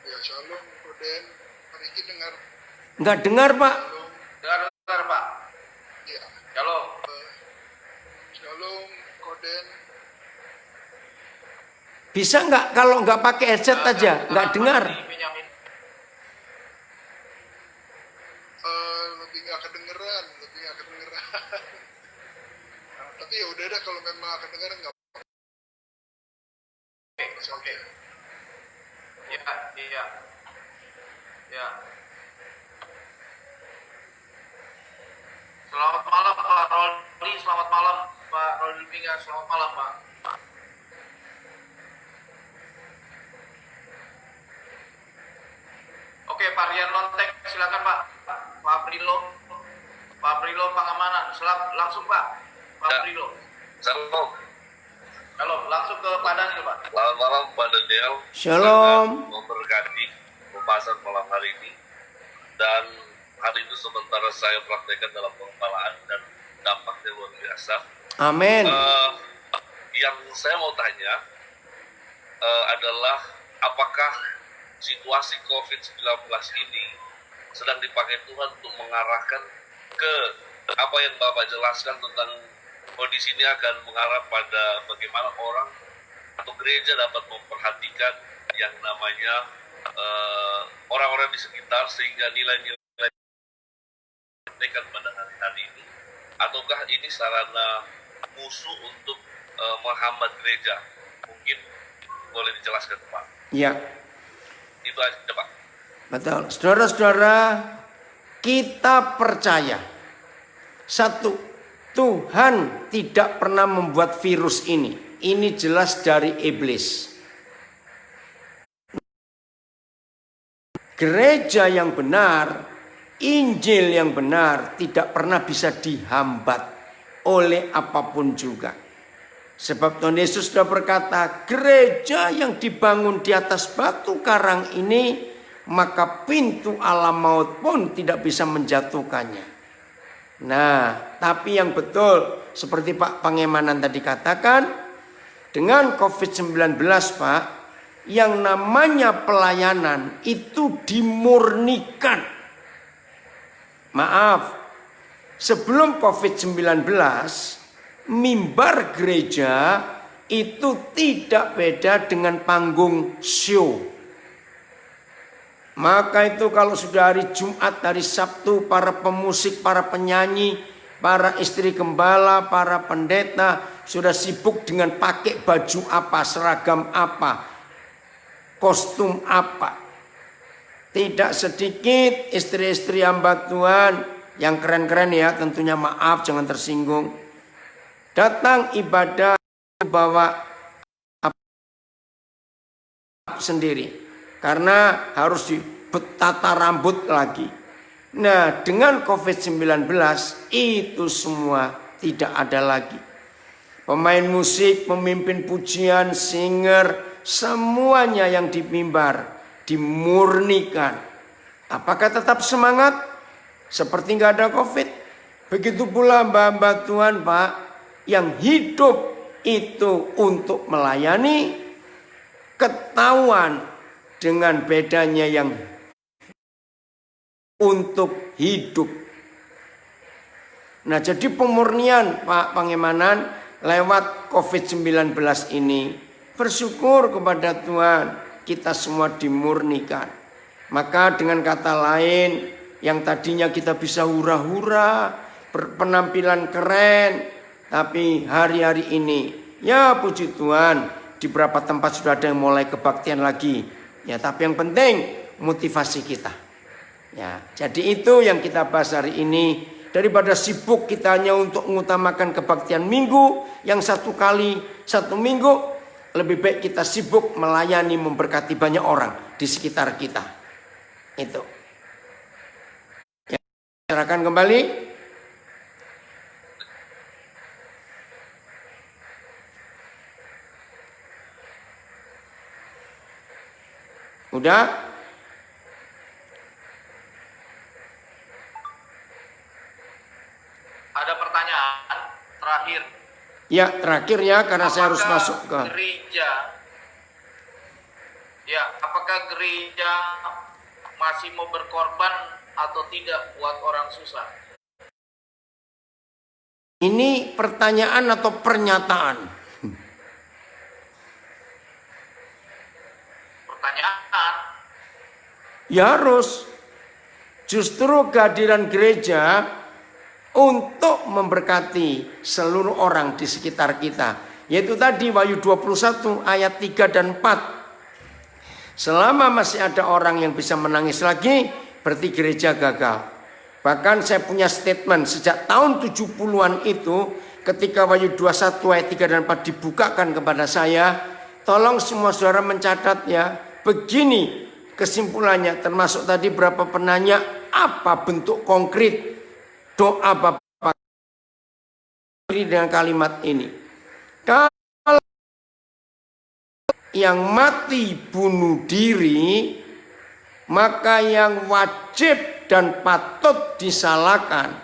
Ya, shalom Koden. Riki dengar? Nggak dengar Pak. dengar Pak. Ya. Shalom. Shalom Koden. Bisa nggak kalau nggak pakai headset aja? Nggak dengar. Benyamin. lebih nggak kedengeran. Nah, tapi ya udah dah, kalau memang nggak kedengeran nggak Oke. Iya. Ya. Selamat malam Pak Roldi, selamat malam Pak Roldi Pinga, selamat malam Pak. Oke, Pak Rian Lontek, silakan Pak. Pak Brilo Pangamanan, langsung Pak. Pak Brilo. Shalom. Halo, langsung ke Pak Daniel Pak. Selamat malam Pak Daniel. Shalom. Memberkati pembahasan malam hari ini. Dan hari itu sementara saya praktekkan dalam pengenalan dan dampaknya luar biasa. Amin. Yang saya mau tanya adalah apakah situasi COVID-19 ini sedang dipakai Tuhan untuk mengarahkan ke apa yang Bapak jelaskan tentang kondisi ini akan mengarah pada bagaimana orang atau gereja dapat memperhatikan yang namanya orang-orang di sekitar sehingga nilai-nilai pada hari-hari ini, ataukah ini sarana musuh untuk menghambat gereja? Mungkin boleh dijelaskan Pak. Ya, Itu aja Pak. betul. Saudara-saudara, kita percaya satu, Tuhan tidak pernah membuat virus ini. Ini jelas dari iblis. Gereja yang benar, Injil yang benar tidak pernah bisa dihambat oleh apapun juga. Sebab Tuhan Yesus sudah berkata, gereja yang dibangun di atas batu karang ini, maka pintu alam maut pun tidak bisa menjatuhkannya. Nah, tapi yang betul seperti Pak Pangemanan tadi katakan, dengan COVID-19 Pak, yang namanya pelayanan itu dimurnikan. Maaf, sebelum COVID-19, mimbar gereja itu tidak beda dengan panggung show. Maka itu kalau sudah hari Jumat, hari Sabtu, para pemusik, para penyanyi, para istri gembala, para pendeta sudah sibuk dengan pakai baju apa, seragam apa, kostum apa. Tidak sedikit istri-istri hamba Tuhan yang keren-keren ya, tentunya maaf jangan tersinggung, datang ibadah bawa sendiri karena harus ditata rambut lagi. Nah, dengan COVID-19 itu semua tidak ada lagi. Pemain musik, pemimpin pujian, singer, semuanya yang di mimbar dimurnikan. Apakah tetap semangat seperti nggak ada COVID? Begitu pula hamba-hamba Tuhan Pak, yang hidup itu untuk melayani, ketahuan dengan bedanya yang untuk hidup. Nah, jadi pemurnian Pak Pangemanan lewat COVID-19 ini, bersyukur kepada Tuhan kita semua dimurnikan. Maka dengan kata lain, yang tadinya kita bisa hura-hura, berpenampilan keren, tapi hari-hari ini, ya puji Tuhan, di beberapa tempat sudah ada yang mulai kebaktian lagi. Ya, tapi yang penting motivasi kita. Ya, jadi itu yang kita bahas hari ini. Daripada sibuk kita hanya untuk mengutamakan kebaktian minggu yang satu kali satu minggu, lebih baik kita sibuk melayani, memberkati banyak orang di sekitar kita. Itu. Ya, silakan kembali. Udah? Ada pertanyaan terakhir. Ya, terakhir ya, karena saya harus Apakah masuk ke apakah gereja masih mau berkorban atau tidak buat orang susah? ini pertanyaan atau pernyataan? Pertanyaan. Ya harus. Justru kehadiran gereja untuk memberkati seluruh orang di sekitar kita. Yaitu tadi Wahyu 21 ayat 3 dan 4. Selama masih ada orang yang bisa menangis lagi, berarti gereja gagal. Bahkan saya punya statement sejak tahun 70-an itu, ketika Wahyu 21 ayat 3 dan 4 dibukakan kepada saya, tolong semua saudara mencatat ya. Begini kesimpulannya, termasuk tadi berapa penanya, apa bentuk konkret doa Bapak dengan kalimat ini. Kalau yang mati bunuh diri, maka yang wajib dan patut disalahkan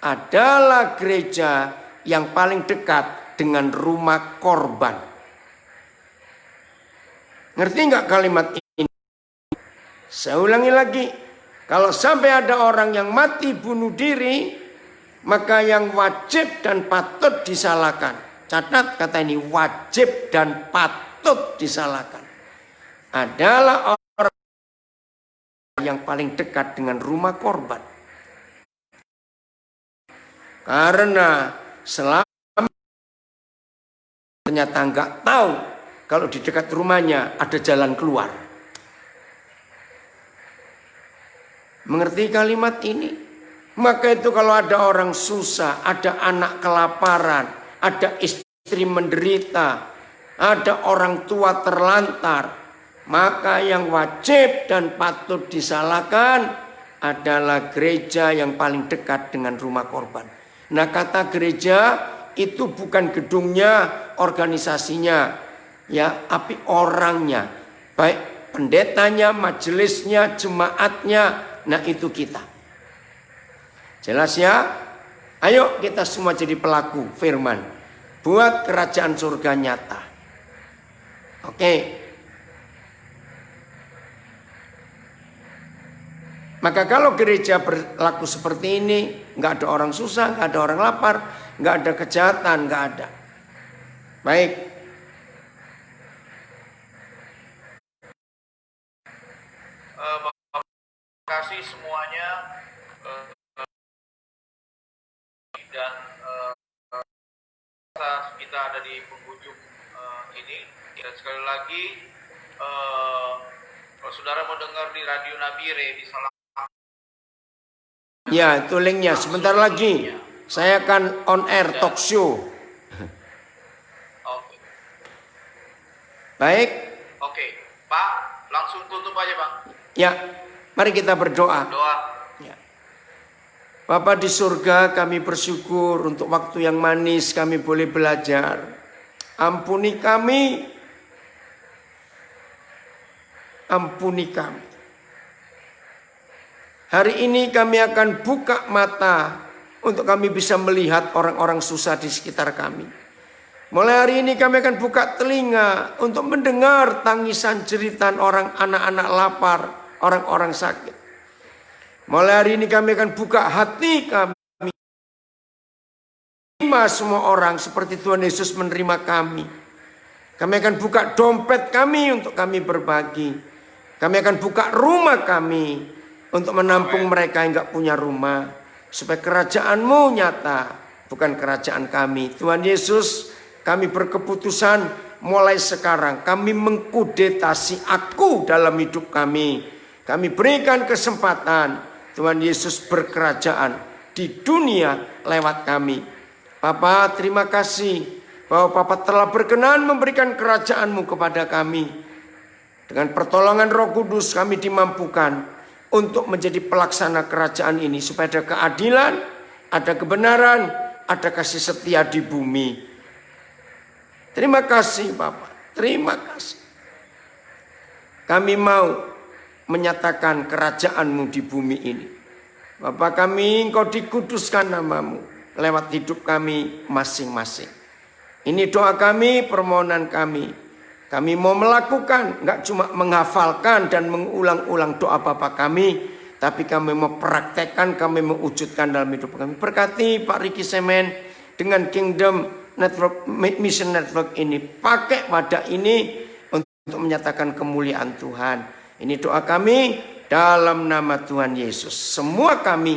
adalah gereja yang paling dekat dengan rumah korban. Ngerti nggak kalimat ini? Saya ulangi lagi. Kalau sampai ada orang yang mati bunuh diri, maka yang wajib dan patut disalahkan. Catat kata ini, wajib dan patut disalahkan adalah orang yang paling dekat dengan rumah korban. Karena selama ternyata nggak tahu kalau di dekat rumahnya ada jalan keluar. Mengerti kalimat ini? Maka itu kalau ada orang susah, ada anak kelaparan, ada istri menderita, ada orang tua terlantar, maka yang wajib dan patut disalahkan adalah gereja yang paling dekat dengan rumah korban. Nah, kata gereja itu bukan gedungnya, organisasinya, ya, tapi orangnya, baik pendetanya, majelisnya, jemaatnya. Nah, itu kita. Jelas ya? Ayo kita semua jadi pelaku firman. Buat kerajaan surga nyata. Oke. Maka kalau gereja berlaku seperti ini, nggak ada orang susah, nggak ada orang lapar, nggak ada kejahatan, nggak ada. Baik. Terima kasih semuanya, dan kita ada di penghujung ini. Dan sekali lagi, kalau saudara mau dengar di Radio Nabire di salah. Ya, itu linknya. Sebentar lagi saya akan on air talk show. Oke. Baik. Oke, Pak, langsung tutup aja, Pak. Ya, mari kita berdoa. Doa. Ya. Bapa di surga, kami bersyukur untuk waktu yang manis kami boleh belajar. Ampuni kami. Ampuni kami. Hari ini kami akan buka mata untuk kami bisa melihat orang-orang susah di sekitar kami. Mulai hari ini kami akan buka telinga untuk mendengar tangisan jeritan orang anak-anak lapar, orang-orang sakit. Mulai hari ini kami akan buka hati kami. Menerima semua orang seperti Tuhan Yesus menerima kami. Kami akan buka dompet kami untuk kami berbagi. Kami akan buka rumah kami untuk menampung mereka yang gak punya rumah. Supaya kerajaan-Mu nyata, bukan kerajaan kami. Tuhan Yesus, kami berkeputusan mulai sekarang. Kami mengkudetasi aku dalam hidup kami. Kami berikan kesempatan Tuhan Yesus berkerajaan di dunia lewat kami. Bapa, terima kasih bahwa Bapa telah berkenan memberikan kerajaan-Mu kepada kami. Dengan pertolongan Roh Kudus kami dimampukan untuk menjadi pelaksana kerajaan ini. Supaya ada keadilan, ada kebenaran, ada kasih setia di bumi. Terima kasih Bapak, terima kasih. Kami mau menyatakan kerajaan-Mu di bumi ini. Bapak kami, Engkau dikuduskan nama-Mu lewat hidup kami masing-masing. Ini doa kami, permohonan kami. Kami mau melakukan, enggak cuma menghafalkan dan mengulang-ulang doa Bapa kami, tapi kami mau praktekkan, kami mewujudkan dalam hidup kami. Berkati Pak Ricky Semen dengan Kingdom Network, Mission Network ini. Pakai wadah ini untuk menyatakan kemuliaan Tuhan. Ini doa kami, dalam nama Tuhan Yesus. Semua kami